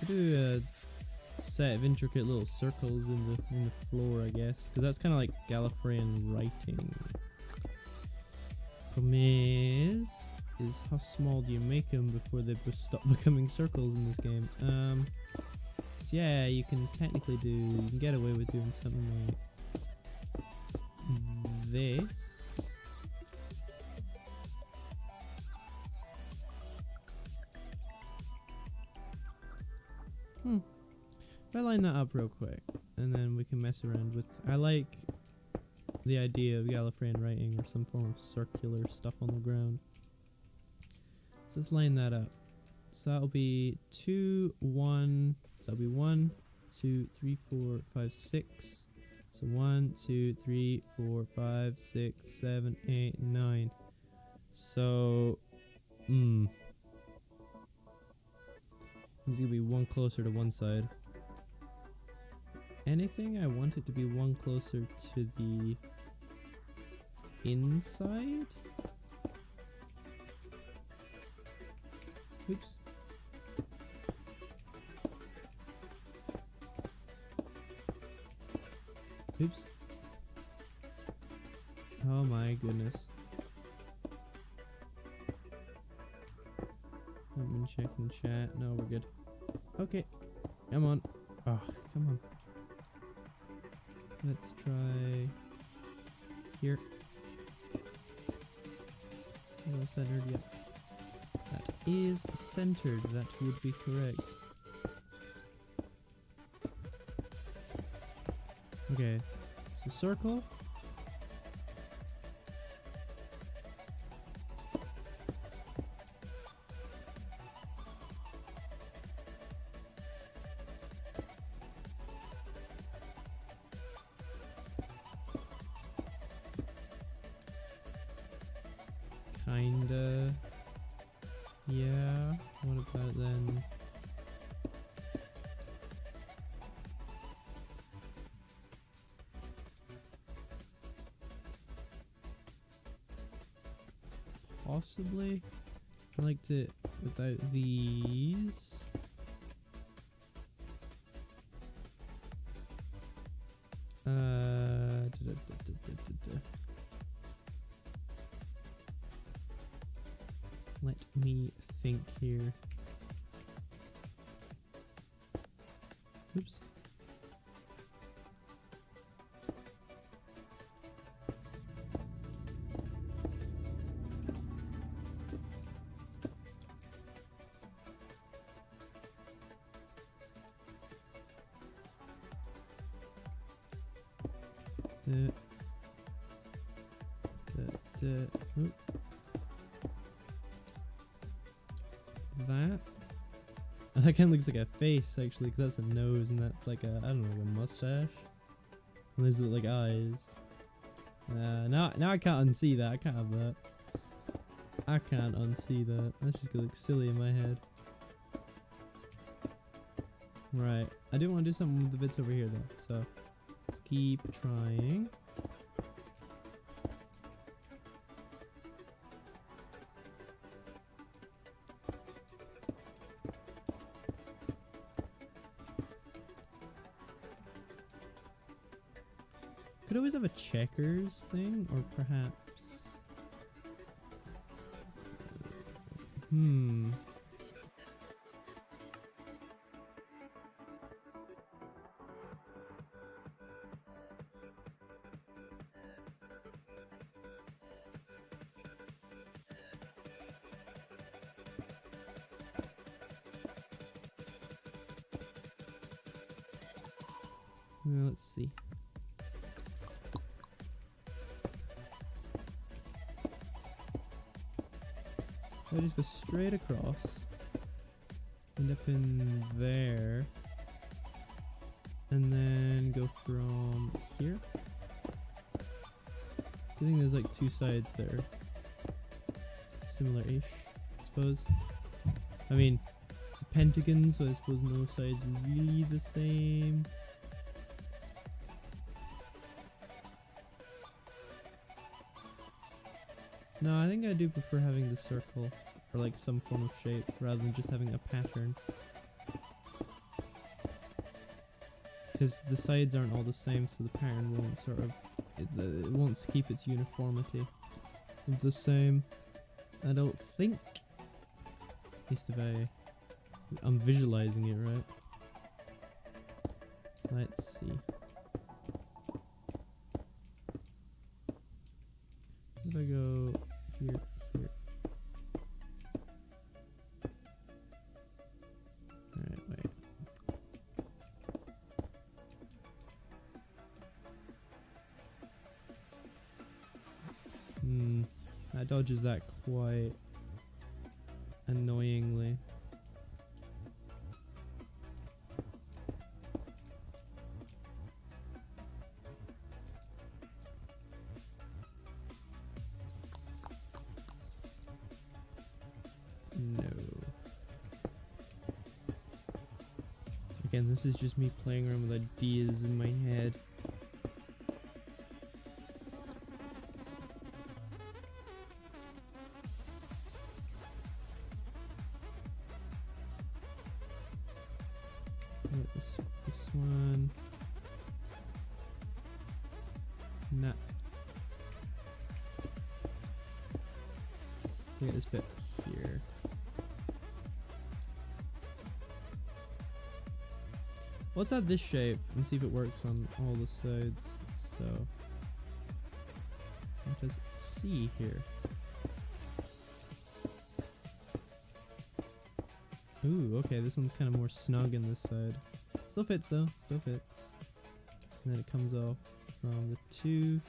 A: I do a set of intricate little circles in the floor, I guess, because that's kind of like Gallifreyan writing. Problem is how small do you make them before they stop becoming circles in this game? So yeah, you can get away with doing something like this. If I line that up real quick, and then we can mess around with... I like the idea of Gallifreyan writing or some form of circular stuff on the ground. So let's line that up. So that'll be 2, 1. So that'll be 1, 2, 3, 4, 5, 6. So 1, 2, 3, 4, 5, 6, 7, 8, 9. So, There's gonna be one closer to one side. Anything, I want it to be one closer to the inside. Oops. Oops. Oh my goodness. I've been checking chat. No, we're good. Okay. Come on. Oh, come on. Let's try here. Well centered, yep. That is centered, that would be correct. Okay, so circle. Kinda. Yeah. What about then? Possibly. I like to without these. Let me think here. Oops. Oop. That. That kind of looks like a face, actually, because that's a nose, and that's like a, I don't know, like a mustache. And those look like eyes. Now I can't unsee that. I can't have that. I can't unsee that. That's just gonna look silly in my head. Right. I do want to do something with the bits over here, though. So, let's keep trying. Could always have a checkers thing, or perhaps... let's see. I just go straight across, end up in there, and then go from here. I think there's like two sides there. Similar-ish, I suppose. I mean, it's a pentagon, so I suppose no side's really the same. No, I think I do prefer having the circle, or like some form of shape, rather than just having a pattern. Because the sides aren't all the same, so the pattern won't sort of, it won't keep its uniformity the same. I don't think. At least if I'm visualizing it right. So let's see. If I go here, here. Alright, wait. That dodges that quite annoyingly. No. Again, this is just me playing around with ideas in my head. This one. Nah. Look at this bit here. Let's add this shape and see if it works on all the sides. So, let us see here. Ooh, okay, this one's kind of more snug in this side. Still fits though, still fits. And then it comes off from the two.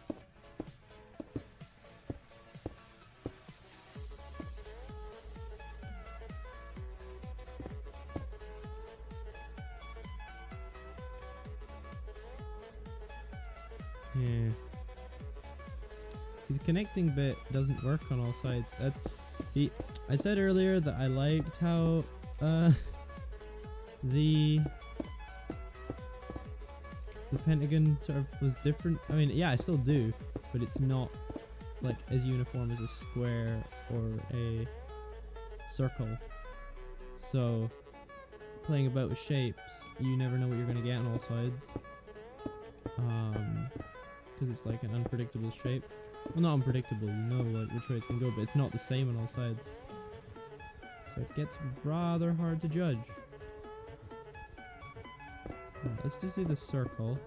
A: Yeah. See, the connecting bit doesn't work on all sides. See, I said earlier that I liked how the pentagon sort of was different. I mean, yeah, I still do, but it's not like as uniform as a square or a circle. So, playing about with shapes, you never know what you're going to get on all sides. Because it's like an unpredictable shape. Well, not unpredictable, you know like which way it's going to go, but it's not the same on all sides. So it gets rather hard to judge. Right, let's just do the circle.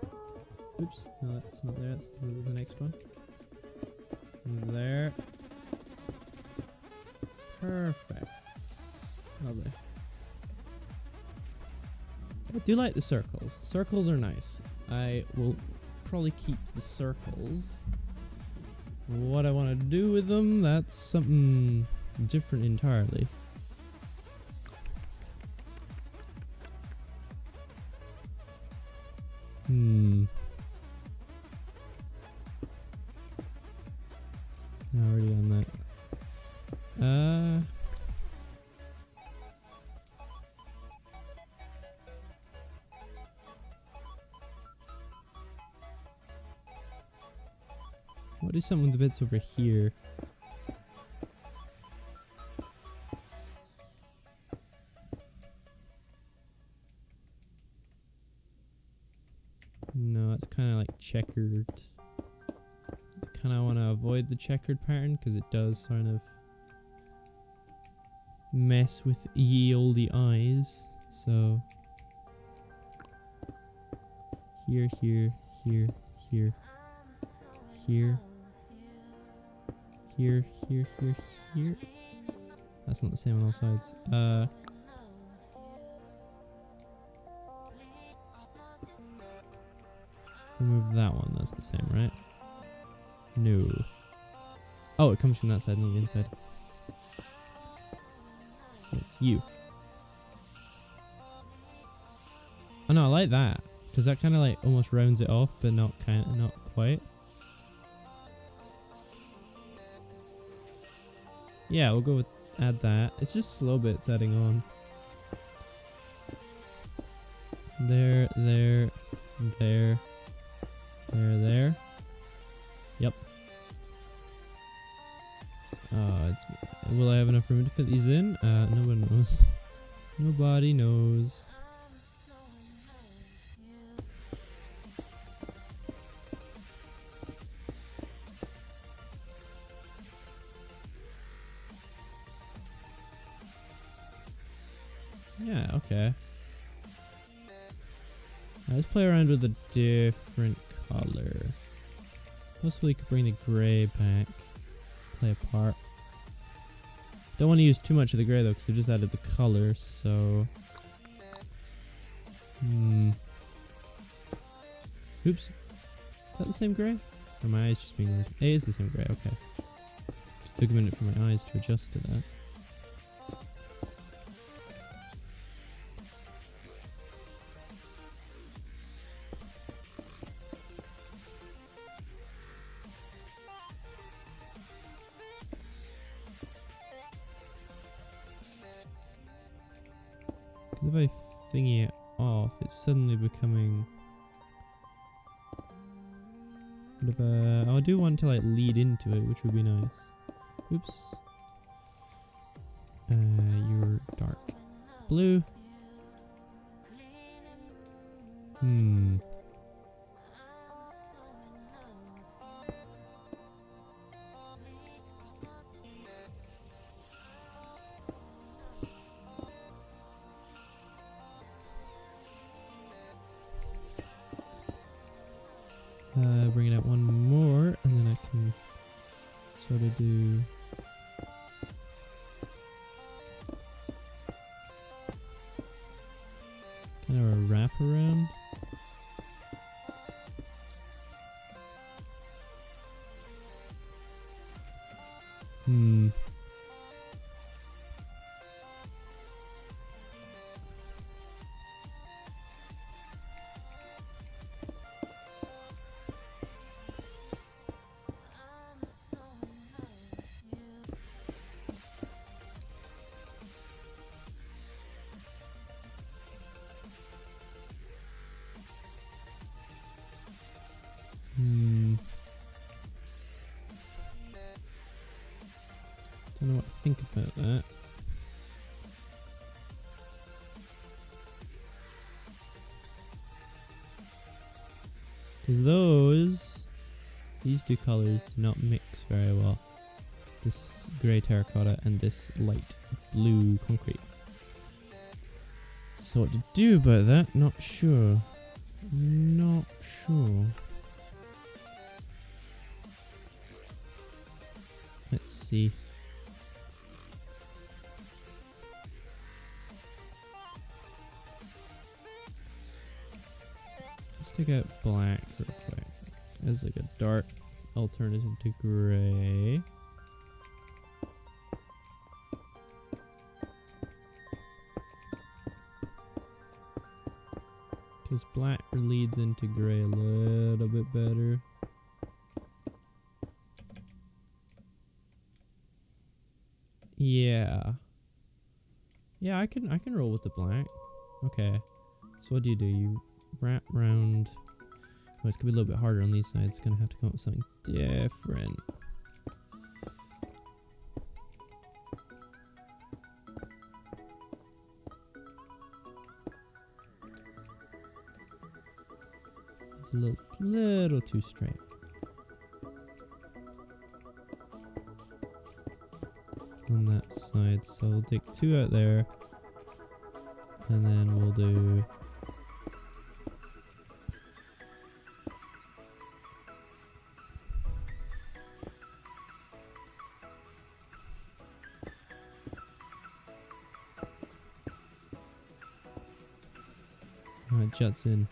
A: Oops, no, that's not there, that's the next one. And there. Perfect. Lovely. I do like the circles. Circles are nice. I will probably keep the circles. What I want to do with them, that's something different entirely. Hmm. Already on that. What is something with the bits over here? No, it's kind of like checkered. I kind of want to avoid the checkered pattern because it does sort of mess with ye olde eyes. So here, here, here, here, here, here, here, here, here. That's not the same on all sides. Remove that one. That's the same, right? No. Oh, it comes from that side, not the inside. So it's you. Oh no, I like that because that kind of like almost rounds it off, but not quite. Yeah, we'll go with add that. It's just slow bits adding on. There, there, there, there. Yep. Will I have enough room to fit these in? No one knows. Nobody knows. Yeah, okay. Let's play around with a different color. Possibly could bring the grey back. Play a part. Don't want to use too much of the grey though, because I just added the color, so... Oops. Is that the same grey? Or my eyes just being weird? It is the same grey, okay. Just took a minute for my eyes to adjust to that. If I thingy it off, it's suddenly becoming... I do want to like lead into it, which would be nice. Oops. You're dark blue. Bring it out one more, and then I can sort of do... kind of a wrap around. Don't know what I think about that. Because these two colours do not mix very well. This grey terracotta and this light blue concrete. So what to do about that? Not sure. Not sure. Let's see. Let's take out black real quick as like a dark alternative to grey. Because black leads into grey a little bit better. Yeah. Yeah, I can roll with the black. Okay. So what do? You wrap round. Oh, it's gonna be a little bit harder on these sides. Gonna have to come up with something different. It's a little too straight. On that side, so we'll take 2 out there, and then we'll do it juts in.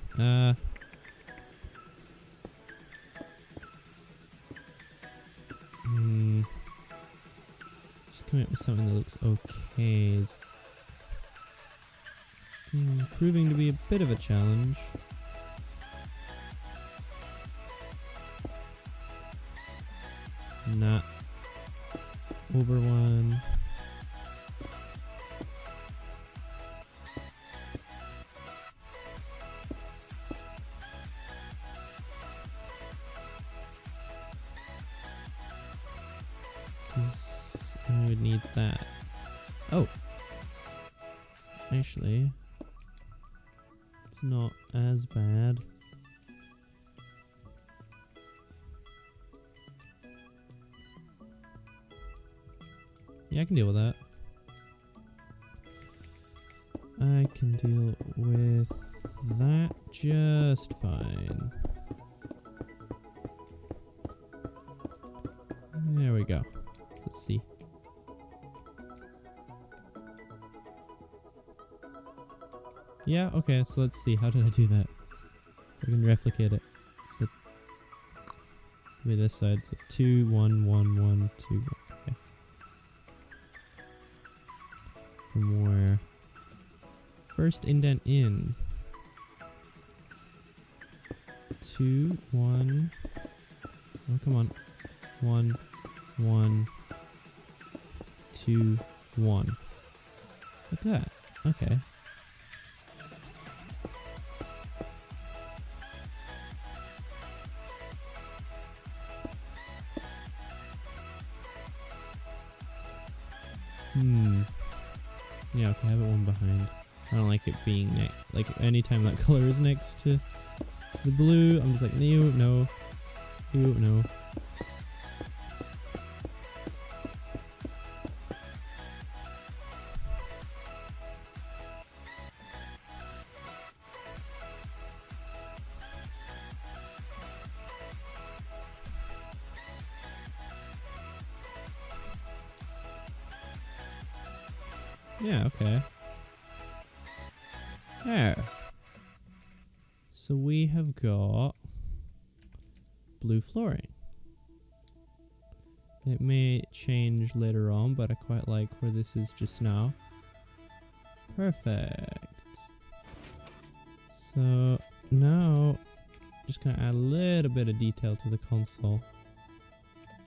A: Just coming up with something that looks okay is proving to be a bit of a challenge. Not over one. I would need that. Oh! Actually, it's not as bad. Yeah, I can deal with that. I can deal with that just fine. There we go. Let's see. Yeah, okay, so let's see. How did I do that? So I can replicate it. So, maybe this side. So 2, 1, 1, 1, 2, 1. Okay. From where? First indent in. 2, 1. Oh, come on. 1, 1, 2, 1. Like that. Okay. Yeah, okay, I have it one behind. I don't like it being like anytime that color is next to the blue, I'm just like, no. Yeah, okay. There. So we have got blue flooring. It may change later on, but I quite like where this is just now. Perfect. So now, just gonna add a little bit of detail to the console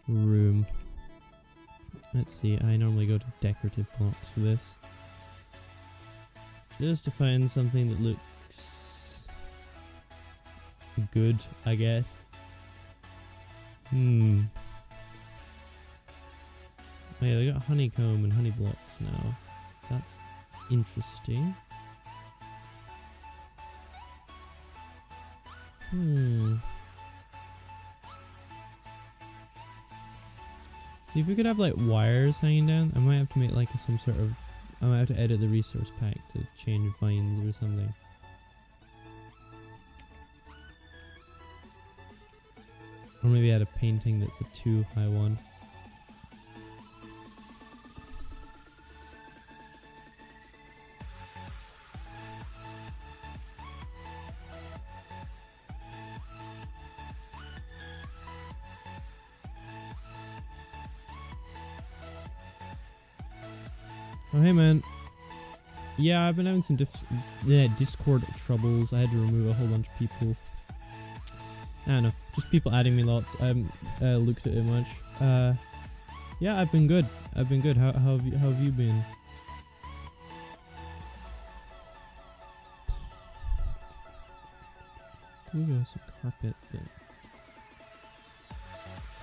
A: room. Let's see, I normally go to decorative blocks for this. Just to find something that looks good, I guess. Oh yeah, they got honeycomb and honey blocks now. That's interesting. See if we could have like wires hanging down. I might have to make like some sort of. I might have to edit the resource pack to change vines or something. Or maybe add a painting that's a too high one. Oh hey man. Yeah, I've been having some Discord troubles. I had to remove a whole bunch of people. I don't know, just people adding me lots. I haven't looked at it much. Yeah, I've been good. I've been good. How have you been? Could we go with some carpet?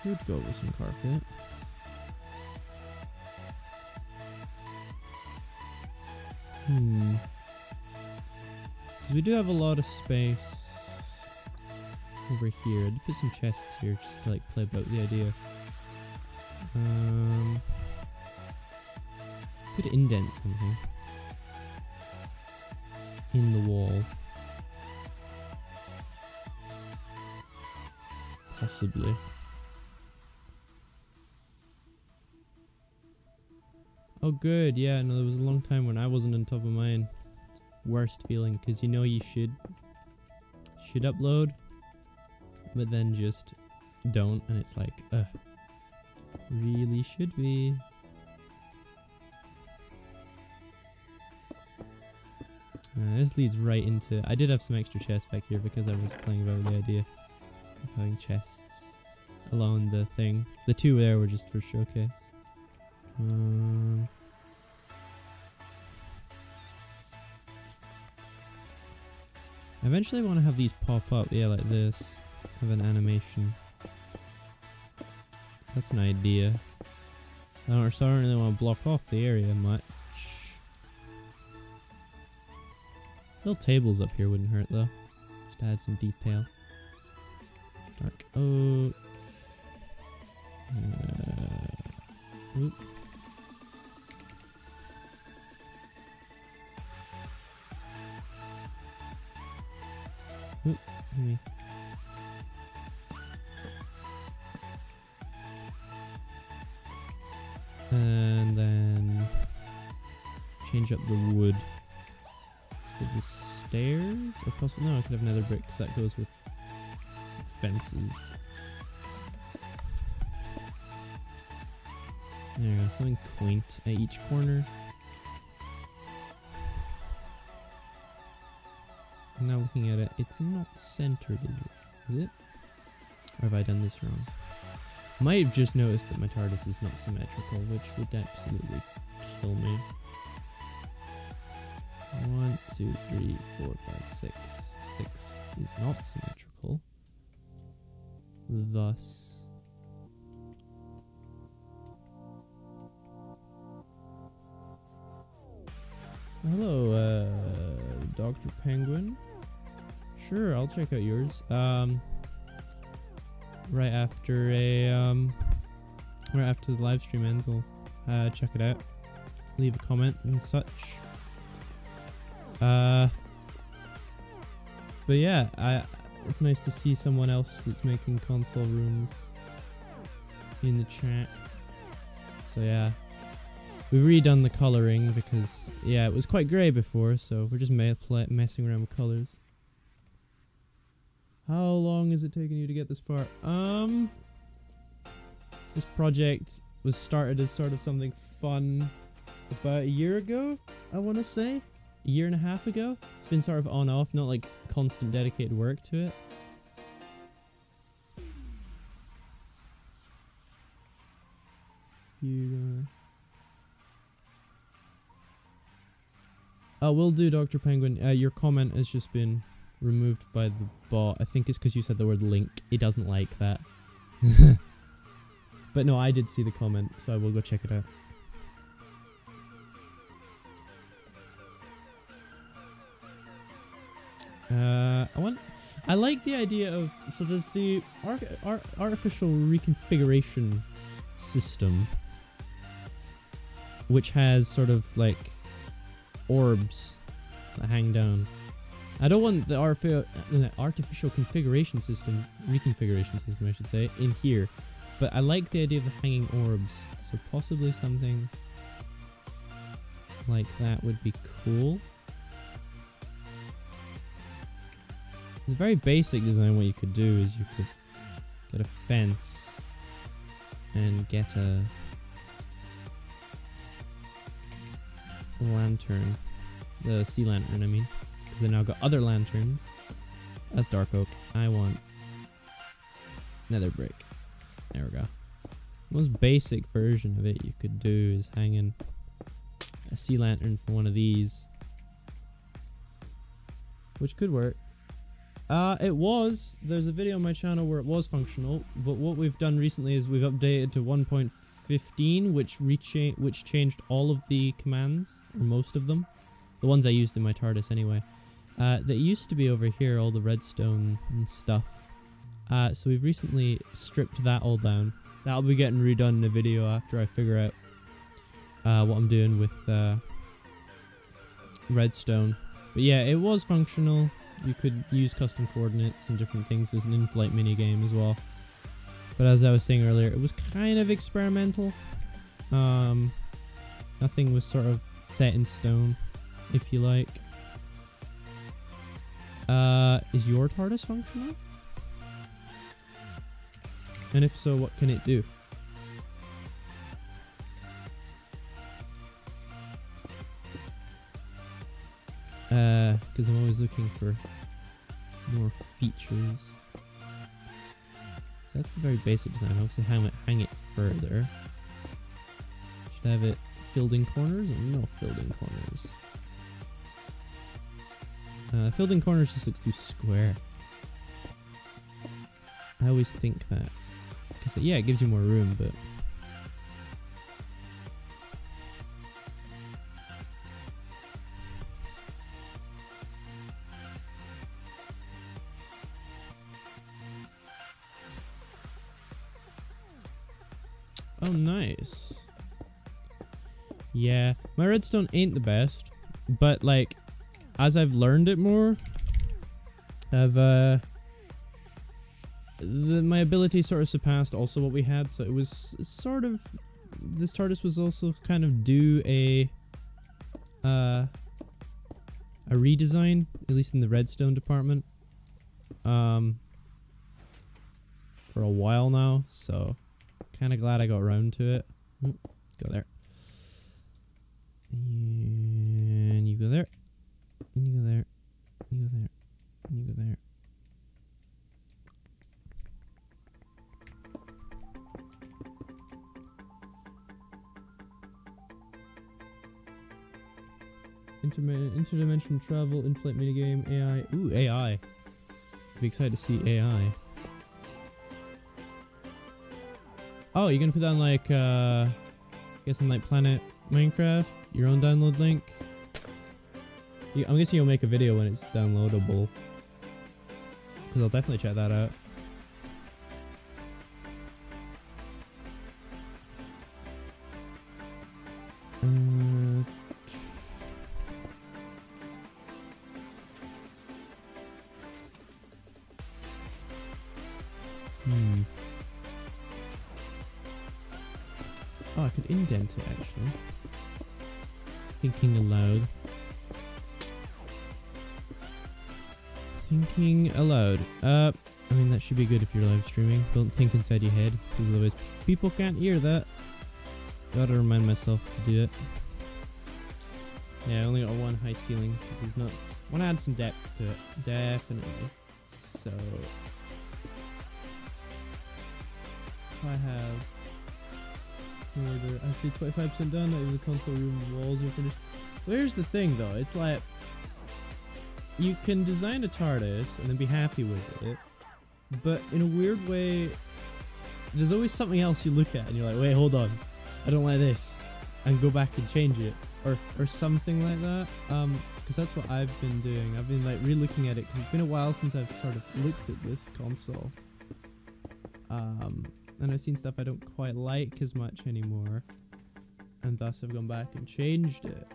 A: Could go with some carpet. We do have a lot of space over here. I'd put some chests here just to like play about with the idea. Could indent something in the wall. Possibly. Oh good, yeah, no, there was a long time when I wasn't on top of mine. Worst feeling, because you know you should upload, but then just don't, and it's like, really should be. This leads right into, I did have some extra chests back here because I was playing about the idea of having chests along the thing. The two there were just for showcase. I eventually want to have these pop up, yeah, like this. Have an animation. That's an idea. I don't really want to block off the area much. Little tables up here wouldn't hurt though. Just add some detail. Dark oak. Oop. Oop, me. And then change up the wood for the stairs, or possibly no, I could have nether brick because that goes with fences. There we go, something quaint at each corner. Now looking at it, it's not centered, is it? Or have I done this wrong? Might have just noticed that my TARDIS is not symmetrical, which would absolutely kill me. 1, 2, 3, 4, 5, 6. 6 is not symmetrical. Thus, hello, Dr. Penguin. Sure, I'll check out yours. Right after the live stream ends, I'll check it out. Leave a comment and such. But yeah, it's nice to see someone else that's making console rooms in the chat. So yeah, we've redone the coloring because yeah, it was quite grey before, so we're just messing around with colors. How long is it taking you to get this far? This project was started as sort of something fun about a year ago, I want to say. A year and a half ago. It's been sort of on off, not like constant dedicated work to it. Will do, Dr. Penguin. Your comment has just been removed by the bot. I think it's because you said the word link. It doesn't like that. But no, I did see the comment, so I will go check it out. I like the idea of, so there's the artificial reconfiguration system, which has sort of like orbs that hang down. I don't want the artificial configuration system, reconfiguration system I should say, in here, but I like the idea of the hanging orbs, so possibly something like that would be cool. The very basic design, what you could do is you could get a fence and get a lantern The sea lantern, I mean. Because they now got other lanterns. That's dark oak. I want nether brick. There we go. Most basic version of it you could do is hang in a sea lantern for one of these. Which could work. There's a video on my channel where it was functional, but what we've done recently is we've updated to 1.15, which changed all of the commands, or most of them. The ones I used in my TARDIS anyway. That used to be over here, all the redstone and stuff. So we've recently stripped that all down. That'll be getting redone in a video after I figure out what I'm doing with redstone. But yeah, it was functional. You could use custom coordinates and different things as an in-flight minigame as well. But as I was saying earlier, it was kind of experimental. Nothing was sort of set in stone, if you like. Is your TARDIS functional? And if so, what can it do? Because I'm always looking for more features. So that's the very basic design. Obviously, hang it further. Should I have it filled in corners or no filled in corners? Filled in corners just looks too square. I always think that. Because, yeah, it gives you more room, but... Oh, nice. Yeah, my redstone ain't the best, but, like, as I've learned it more, my ability sort of surpassed also what we had, so it was sort of, this TARDIS was also kind of due a redesign, at least in the redstone department, for a while now, so kind of glad I got around to it. Go there. And you go there. And you go there. You go there. And you go there. Interdimensional travel, in-flight minigame, AI. Ooh, AI. I'd be excited to see AI. Oh, you're gonna put that on like, I guess on like Planet Minecraft, your own download link? I'm guessing you'll make a video when it's downloadable. Because I'll definitely check that out. Oh, I could indent it actually. Thinking aloud. Thinking aloud. I mean that should be good if you're live streaming. Don't think inside your head, because otherwise people can't hear that. Gotta remind myself to do it. Yeah, I only got one high ceiling, because it's not... I want to add some depth to it. Definitely. So... I have... Order. I see 25% done. Not even the console room walls are finished. Well, here's the thing, though. It's like you can design a TARDIS and then be happy with it, but in a weird way, there's always something else you look at and you're like, wait, hold on, I don't like this, and go back and change it, or something like that. Because that's what I've been doing. I've been like re-looking at it because it's been a while since I've sort of looked at this console. And I've seen stuff I don't quite like as much anymore, and thus I've gone back and changed it.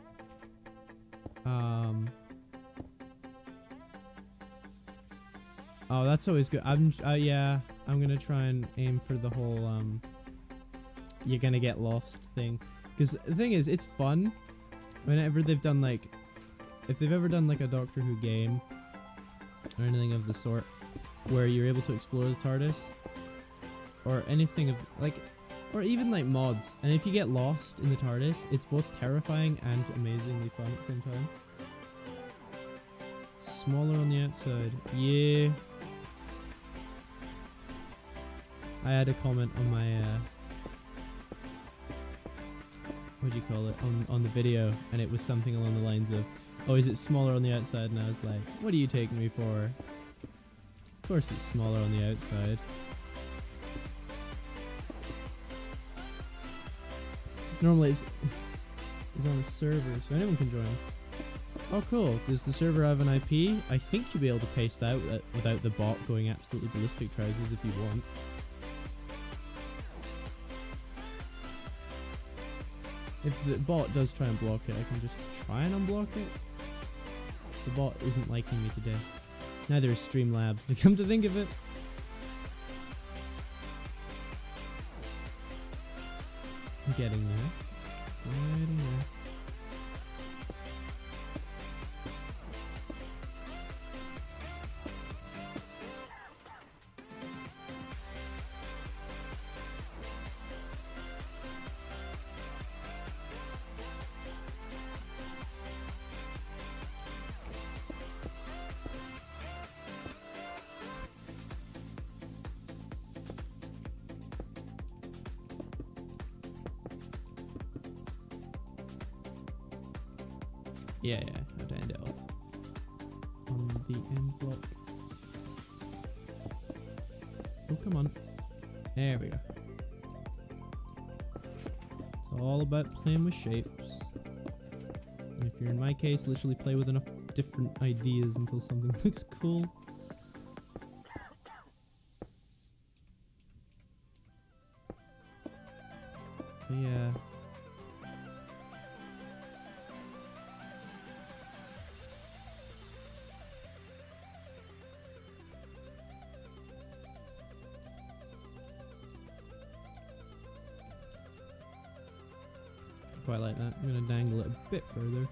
A: Oh, that's always good. Yeah, I'm gonna try and aim for the whole you're gonna get lost thing, because the thing is, it's fun whenever they've done like, if they've ever done like a Doctor Who game or anything of the sort, where you're able to explore the TARDIS. Or anything of like, or even like mods, and if you get lost in the TARDIS, it's both terrifying and amazingly fun at the same time. smaller on the outside. Yeah. I had a comment on my what do you call it, on the video, and it was something along the lines of, oh, is it smaller on the outside? And I was like, what are you taking me for? Of course it's smaller on the outside. Normally it's on a server, so anyone can join. Oh cool, does the server have an IP? I think you'll be able to paste that without the bot going absolutely ballistic trousers if you want. If the bot does try and block it, I can just try and unblock it. The bot isn't liking me today. Neither is Streamlabs, to come to think of it. I'm getting there. Getting there. Yeah, how to end it off. On the end block. Oh, come on. There we go. It's all about playing with shapes. And if you're in my case, literally play with enough different ideas until something looks cool. But yeah. Quite like that. I'm going to dangle it a bit further.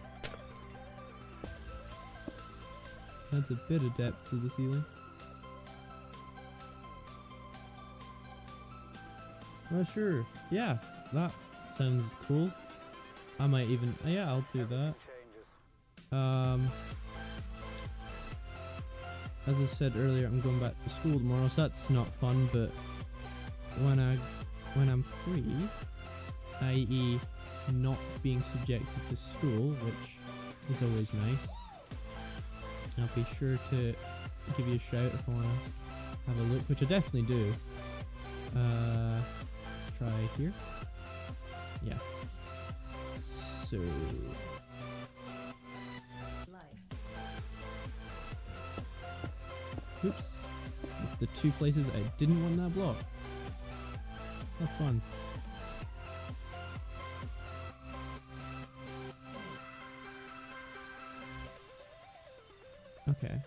A: Adds a bit of depth to the ceiling. Oh sure, yeah, that sounds cool. I might even, yeah, I'll do that. As I said earlier, I'm going back to school tomorrow, so that's not fun. But when I'm free, i.e. not being subjected to school, which is always nice, I'll be sure to give you a shout if I want to have a look, which I definitely do. Let's try here. Yeah. So oops. It's the two places I didn't want that block. Have fun. Okay.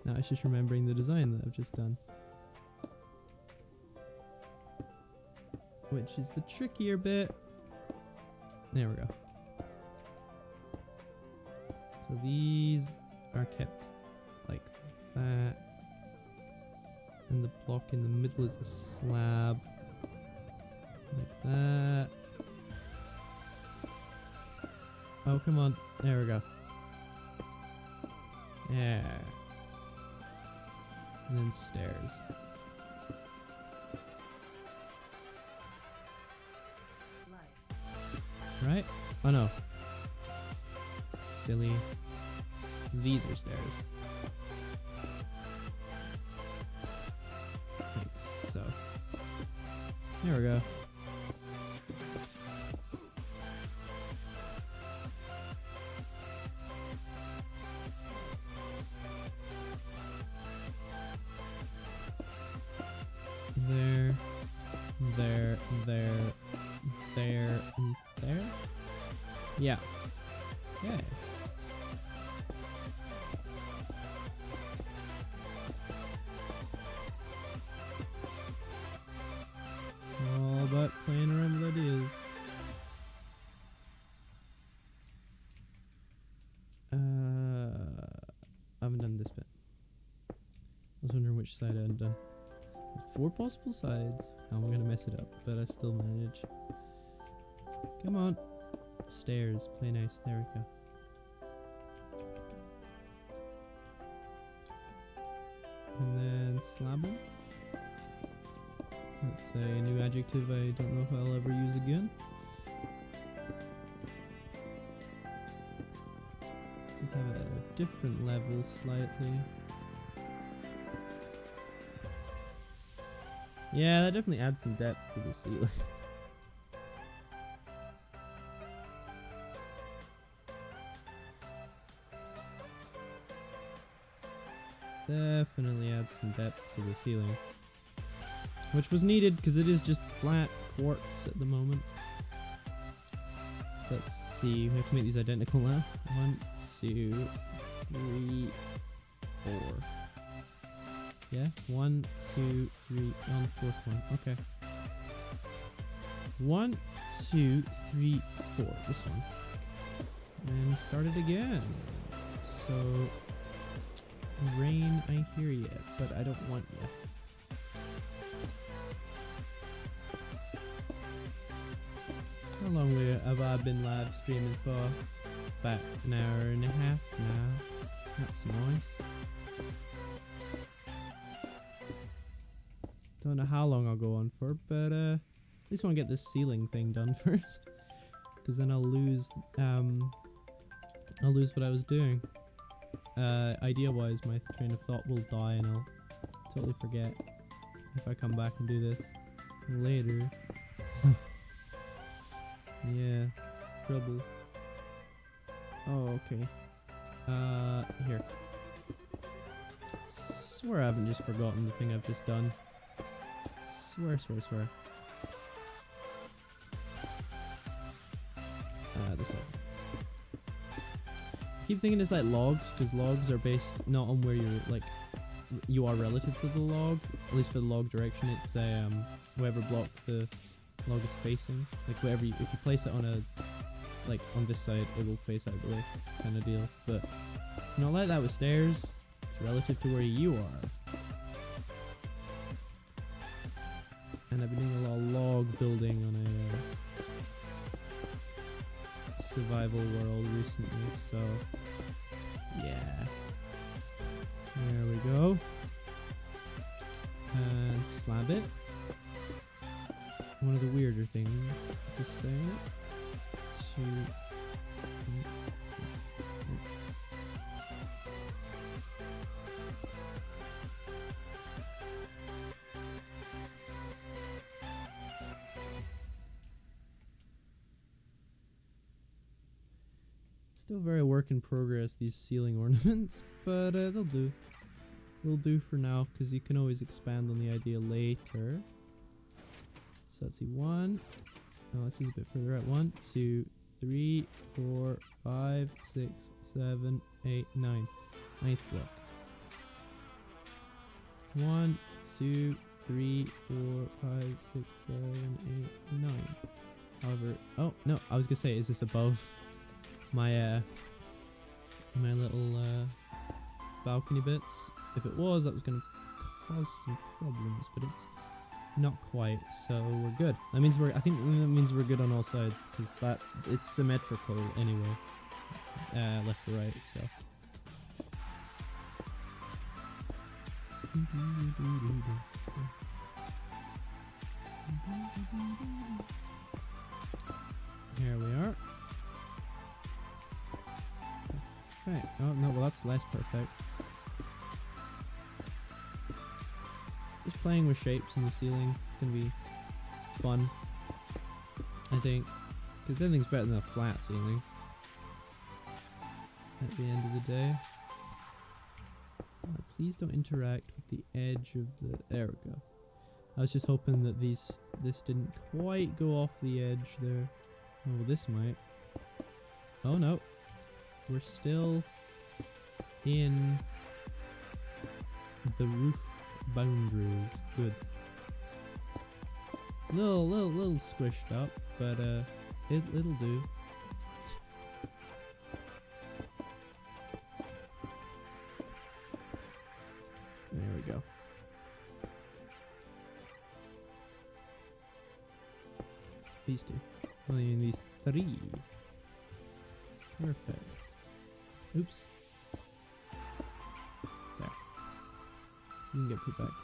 A: Now it's just remembering the design that I've just done. Which is the trickier bit. There we go. So these are kept like that. And the block in the middle is a slab. Like that. Oh, come on. There we go. Yeah. And then stairs. Right? Oh no. Silly. These are stairs. Like so. There we go. There, there, and there. Yeah. Okay. All about playing around with ideas. I haven't done this bit. I was wondering which side I hadn't done. 4 possible sides. How am I gonna mess it up? But I still manage. Come on. Stairs. Play nice. There we go. And then slab them. That's a new adjective I don't know if I'll ever use again. Just have a different level slightly. Yeah, that definitely adds some depth to the ceiling. Definitely adds some depth to the ceiling. Which was needed because it is just flat quartz at the moment. So let's see, we have to make these identical now. 1, 2, 3, 4. Yeah, 1, 2, 3, on the fourth one. Okay. 1, 2, 3, 4. This one. And start it again. So, rain, I hear ya, but I don't want ya. How long have I been live streaming for? About an hour and a half now. That's nice. Don't know how long I'll go on for, but at least I want to get this ceiling thing done first, because then I'll lose what I was doing. Idea-wise, my train of thought will die, and I'll totally forget if I come back and do this later. So yeah, it's trouble. Oh, okay. Here. Swear I haven't just forgotten the thing I've just done. Swear. This one. I keep thinking it's like logs, because logs are based not on where you're, like, you are relative to the log. At least for the log direction, it's whatever block the log is facing. Like whatever, if you place it on a, like on this side, it will face out the way, kind of deal. But it's not like that with stairs. It's relative to where you are. And I've been doing a lot of log building on a survival world recently, so yeah. There we go. And slab it. One of the weirder things to say. Still very work in progress, these ceiling ornaments, but they'll do. They'll do for now, because you can always expand on the idea later. So let's see, 1. Oh, this is a bit further out. 1, 2, 3, 4, 5, 6, 7, 8, 9. 9th block. 1, 2, 3, 4, 5, 6, 7, 8, 9. However, oh no, I was gonna say, is this above my my little balcony bits? If it was, that was gonna cause some problems, but it's not quite, so we're good. That means I think that means we're good on all sides, because it's symmetrical anyway, left to right. So here we are. Perfect. Oh no, well that's less perfect. Just playing with shapes in the ceiling. It's gonna be fun, I think, because anything's better than a flat ceiling at the end of the day. Please don't interact with the edge of the... There we go. I was just hoping that this didn't quite go off the edge there. Oh, well, this might. Oh no, we're still in the roof boundaries. Good. Little squished up, but it'll do. There we go. These two. I mean, these 3. Perfect. Oops. There. You can get put back.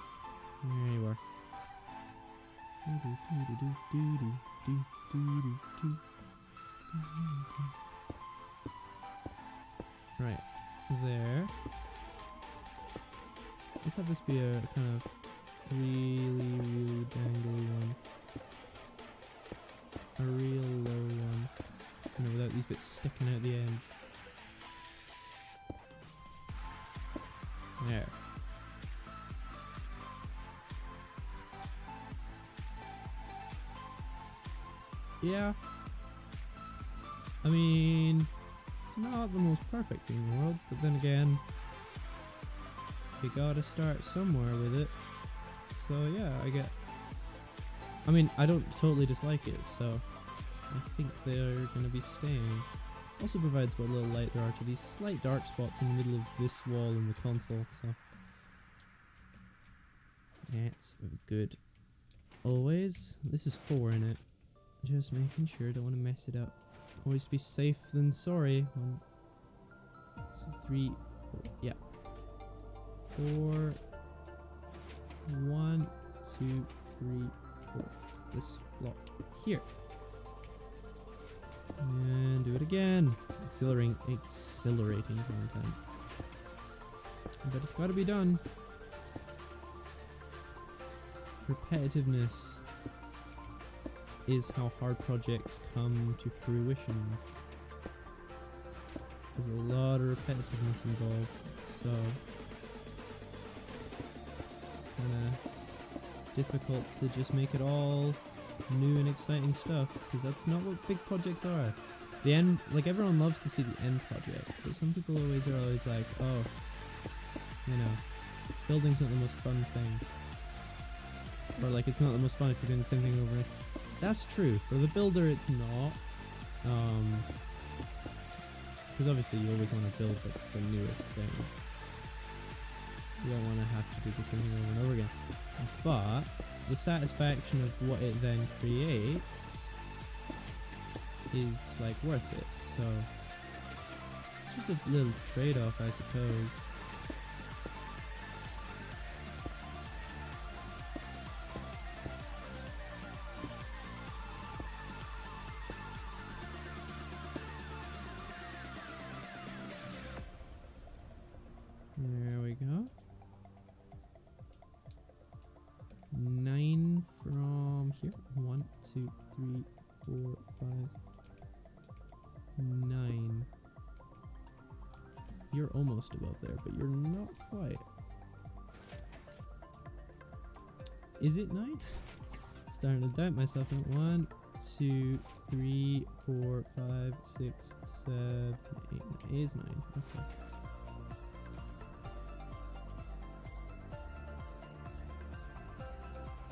A: There you are. Right. There. Let's have this be a kind of really dangly one. A real low one. You know, without these bits sticking out the end. There. Yeah. I mean, it's not the most perfect thing in the world, but then again, you gotta start somewhere with it. So yeah, I mean, I don't totally dislike it, so I think they're gonna be staying. Also provides what little light there are to these slight dark spots in the middle of this wall in the console, so that's good. Always, this is 4 in it. Just making sure, don't want to mess it up. Always be safe than sorry. 1, 2, 3, 4, yeah. 4, 1, 2, 3, 4. This block here. And do it again. Exhilarating content. But it's gotta be done. Repetitiveness is how hard projects come to fruition. There's a lot of repetitiveness involved, so it's kinda difficult to just make it all new and exciting stuff, because that's not what big projects are. The end, like, everyone loves to see the end project, but some people are always like, oh, you know, building's not the most fun thing. Or like, it's not the most fun if you're doing the same thing over. That's true. For the builder, it's not. Because obviously you always want to build the newest thing. You don't want to have to do the same thing over and over again. But the satisfaction of what it then creates is like worth it. So it's just a little trade-off, I suppose. There we go. 9 from here. 1, 2, 3, 4, 5, 9. You're almost above there, but you're not quite. Is it 9? Starting to doubt myself. 1, 2, 3, 4, 5, 6, 7, 8. It is 9. Okay.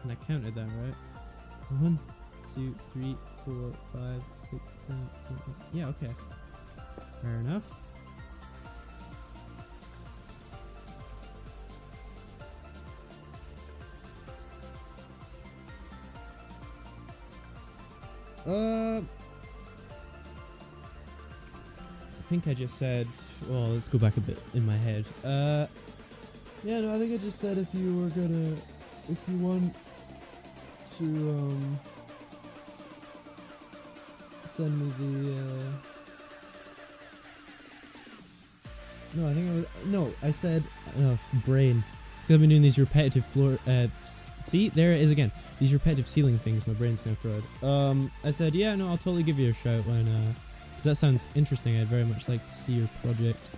A: And I counted that right. 1, 2, 3, 4, 5, 6, 7, 8, 9. Yeah, okay. Fair enough. I think I just said, well, let's go back a bit in my head. Yeah, no, I think I just said if you want to, send me the, I said, brain. Because I've been doing these repetitive see, there it is again. These repetitive ceiling things, my brain's going fried. I said, yeah, no, I'll totally give you a shout when, because that sounds interesting. I'd very much like to see your project.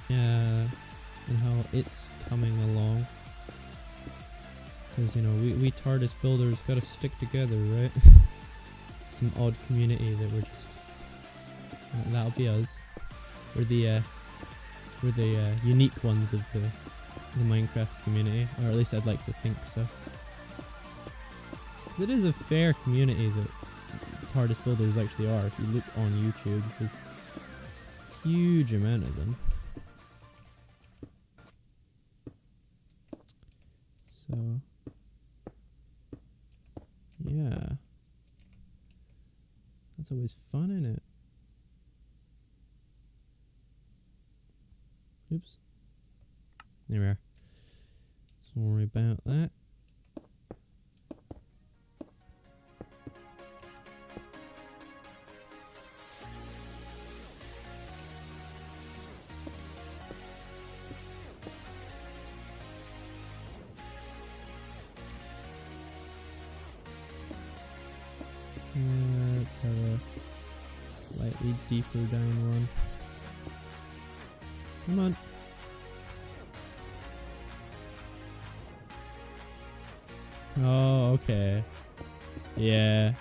A: And how it's coming along. Because, you know, we TARDIS builders gotta stick together, right? Some odd community that we're just... that'll be us. We're the unique ones of the Minecraft community, or at least I'd like to think so. 'Cause it is a fair community that TARDIS builders actually are. If you look on YouTube, there's a huge amount of them. So, yeah, That's always fun, isn't it? Oops. There we are. Sorry about that. Let's have a slightly deeper down one. Come on. Oh, okay. Yeah.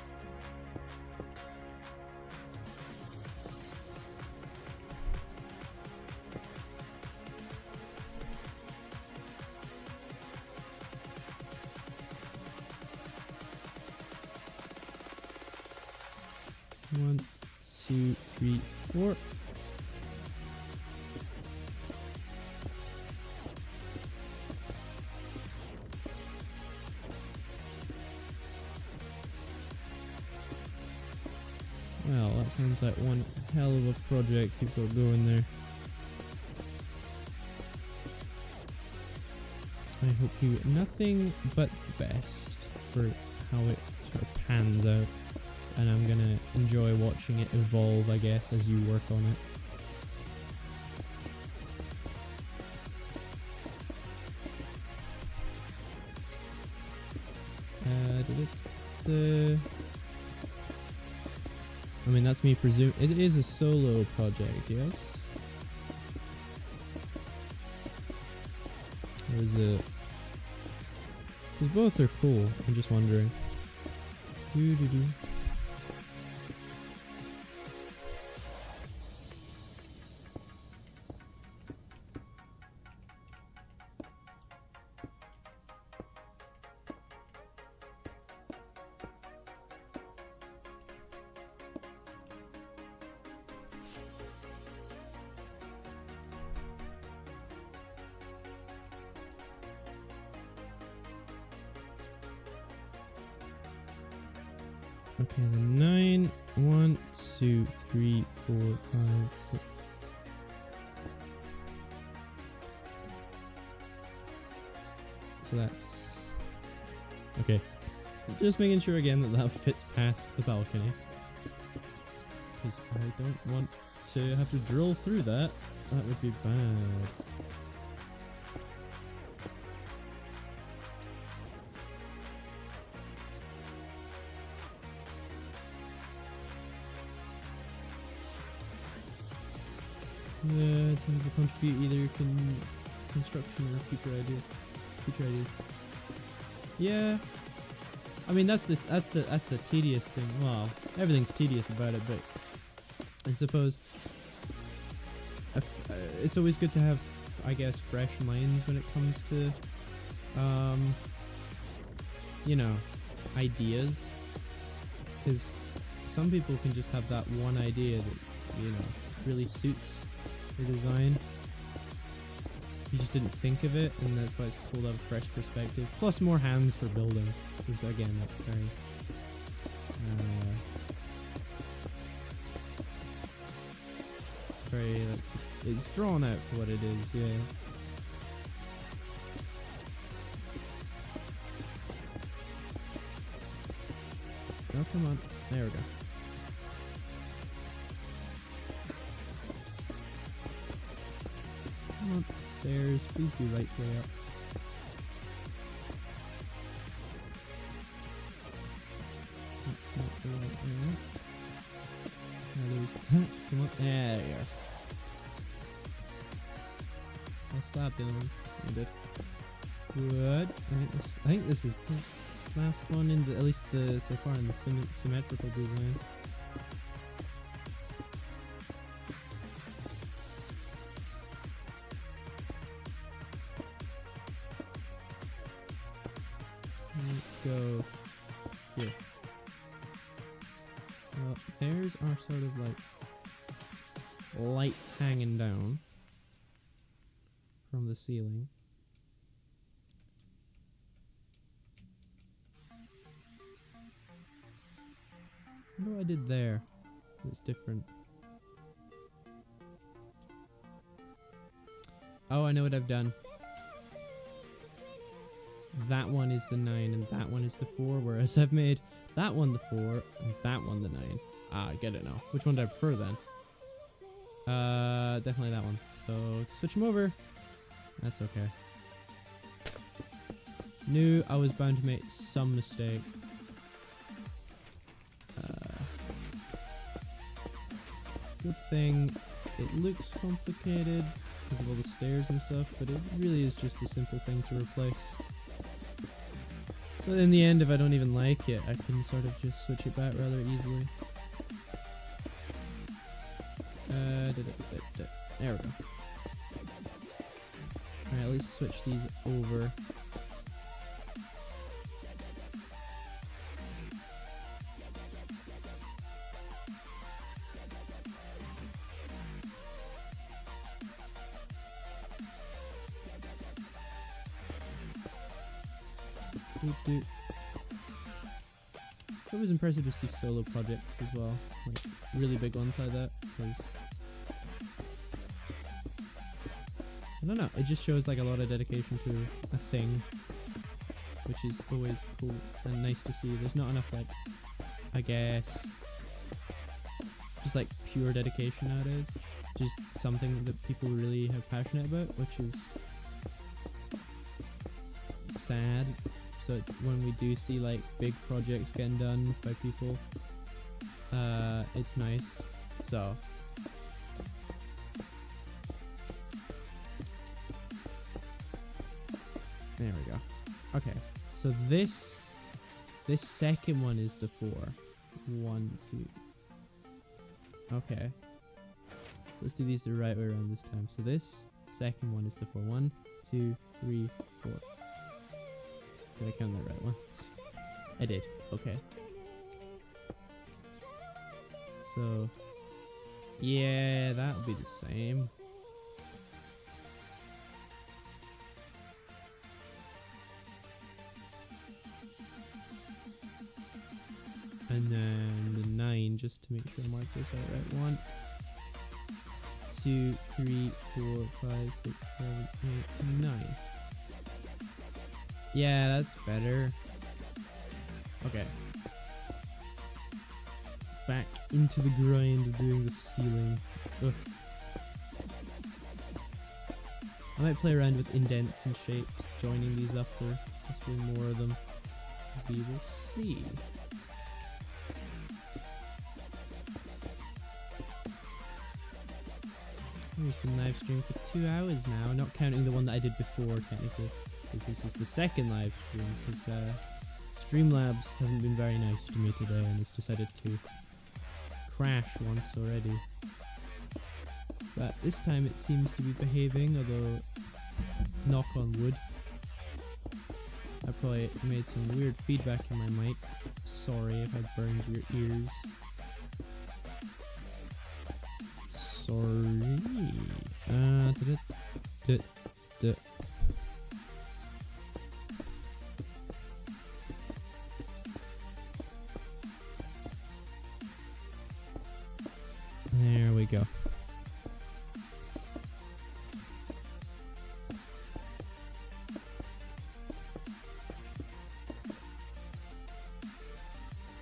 A: One, two, three, four. Well, that sounds like one hell of a project you've got going there. I hope you get nothing but the best for how it sort of pans out. And I'm gonna enjoy watching it evolve, I guess, as you work on it. I mean, that's me presume. It is a solo project, yes? Or is it? Because both are cool. I'm just wondering. Doo-doo-doo. Okay, the 9, 1, 2, 3, 4, 5, 6. So that's okay. Just making sure again that that fits past the balcony, because I don't want to have to drill through that. That would be bad. Yeah, it's going to contribute either construction or future ideas. Yeah, I mean that's the tedious thing. Well, everything's tedious about it, but I suppose it's always good to have, I guess, fresh minds when it comes to, you know, ideas, because some people can just have that one idea that, you know, really suits your design. You just didn't think of it, and that's why it's cool to have a fresh perspective. Plus more hands for building, because again, that's very like, it's drawn out for what it is, yeah. Oh, come on. There we go. Come on, stairs. Please be right way up. That's not the right way up. Now there's that. Come on. There you go. I'll stop doing. You did. Good. I think this is the last one in the, at least the so far in the symmetrical design. Let's go here. So there's our sort of like lights hanging down from the ceiling. What I did there? It's different. Oh, I know what I've done. That one is the 9 and that one is the 4, whereas I've made that one the 4 and that one the 9. Ah, I get it now. Which one do I prefer then? Definitely that one. So, switch them over. That's okay. Knew I was bound to make some mistake. Good thing it looks complicated because of all the stairs and stuff, but it really is just a simple thing to replace. So in the end, if I don't even like it, I can sort of just switch it back rather easily. There we go. Alright, let's switch these over. It was impressive to see solo projects as well, like really big ones like that, because I don't know, it just shows like a lot of dedication to a thing, which is always cool and nice to see. There's not enough, like, I guess, just like pure dedication nowadays, just something that people really have passionate about, which is sad. So it's when we do see like big projects getting done by people, it's nice. So there we go. Okay, so this second one is the 4. 1, 2. Okay, so let's do these the right way around this time. So this second one is the 4. 1, 2, 3, 4. Did I count that right one? I did. Okay. So, yeah, that'll be the same. And then the 9, just to make sure I mark this out right. 1, 2, 3, 4, 5, 6, 7, 8, 9. Yeah, that's better. Okay. Back into the grind of doing the ceiling. Ugh. I might play around with indents and shapes, joining these up, or possibly more of them. We will see. I've been live streaming for 2 hours now, not counting the one that I did before, technically. This is the second live stream, because Streamlabs hasn't been very nice to me today and it's decided to crash once already. But this time it seems to be behaving, although knock on wood. I probably made some weird feedback in my mic. Sorry if I burned your ears. Sorry. There we go.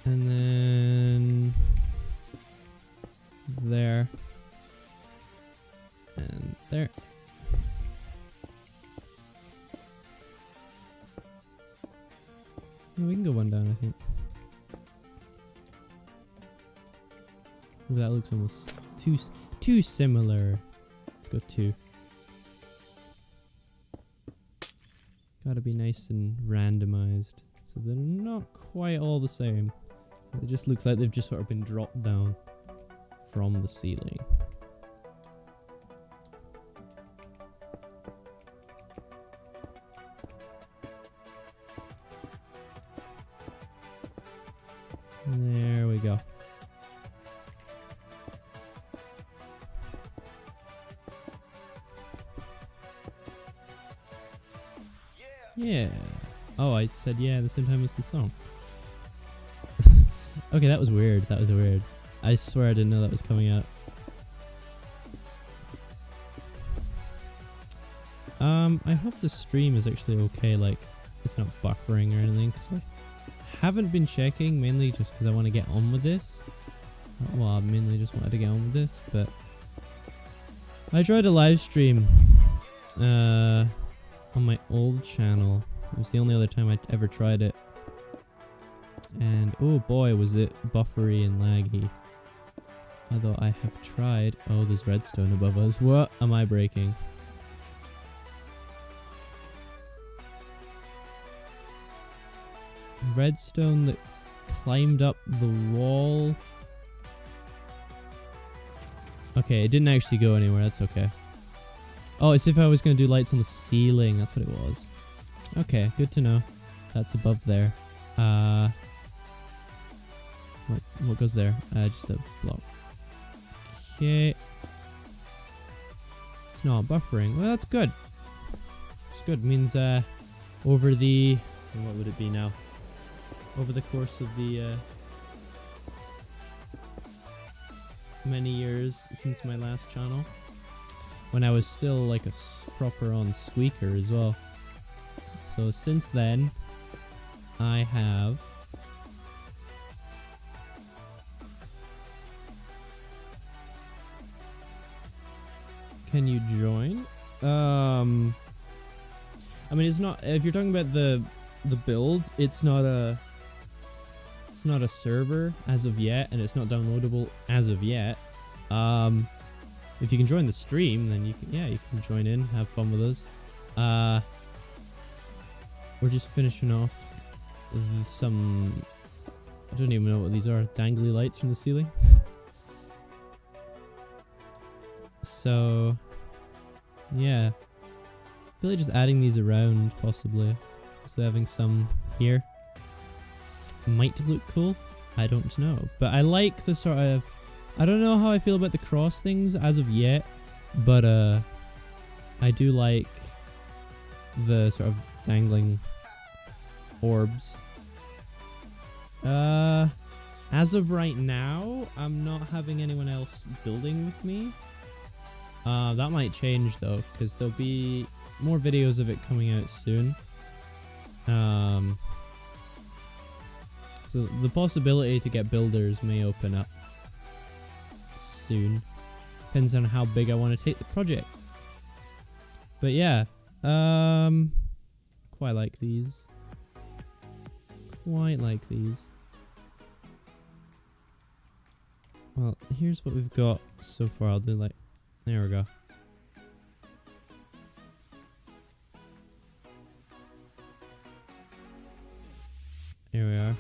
A: And then there and there. Oh, we can go one down, I think. Ooh, that looks almost too similar. Let's go 2. Gotta be nice and randomized, so they're not quite all the same. So it just looks like they've just sort of been dropped down from the ceiling. There we go. Yeah. Oh, I said yeah at the same time as the song. Okay, that was weird. That was weird. I swear I didn't know that was coming out. I hope the stream is actually okay, like, it's not buffering or anything, because I haven't been checking, mainly just because I want to get on with this. Well, I mainly just wanted to get on with this, but I tried a live stream on my old channel. It was the only other time I ever tried it. And oh boy, was it buffery and laggy. Although I have tried... Oh, there's redstone above us. What am I breaking? Redstone that climbed up the wall. Okay, it didn't actually go anywhere. That's okay. Oh, it's if I was going to do lights on the ceiling. That's what it was. Okay, good to know. That's above there. What goes there? Just a block. Okay. It's not buffering. Well, that's good. It's good. It means over the... What would it be now? Over the course of the many years since my last channel, when I was still like a proper on squeaker as well. So since then, I have Can you join? I mean, it's not, if you're talking about the build, it's not a server as of yet, and it's not downloadable as of yet. If you can join the stream, then you can join in, have fun with us. We're just finishing off some, I don't even know what these are, dangly lights from the ceiling. So yeah, really just adding these around, possibly, so having some here might look cool. I don't know, but I like the sort of, I don't know how I feel about the cross things as of yet, but I do like the sort of dangling orbs. As of right now, I'm not having anyone else building with me. That might change though, because there'll be more videos of it coming out soon. So the possibility to get builders may open up soon. Depends on how big I want to take the project. But yeah, quite like these. Quite like these. Well, here's what we've got so far. I'll do like, there we go. Here we are.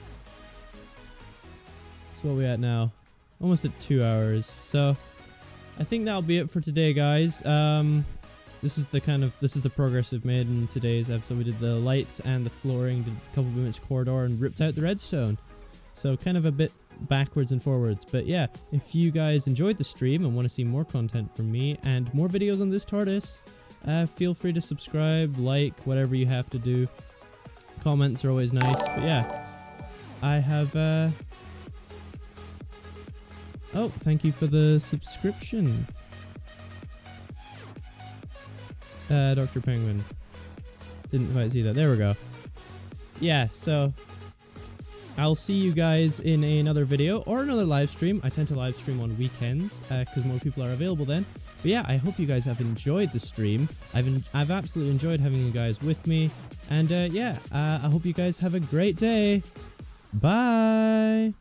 A: So what are we at now? Almost at 2 hours. So I think that'll be it for today, guys. This is the progress we've made in today's episode. We did the lights and the flooring, did a couple of minutes corridor, and ripped out the redstone. So kind of a bit backwards and forwards. But yeah, if you guys enjoyed the stream and want to see more content from me and more videos on this TARDIS, feel free to subscribe, like, whatever you have to do. Comments are always nice. But yeah, I have... Oh, thank you for the subscription, Dr. Penguin. Didn't quite see that. There we go. Yeah, so I'll see you guys in another video or another live stream. I tend to live stream on weekends because more people are available then. But yeah, I hope you guys have enjoyed the stream. I've absolutely enjoyed having you guys with me. And yeah, I hope you guys have a great day. Bye.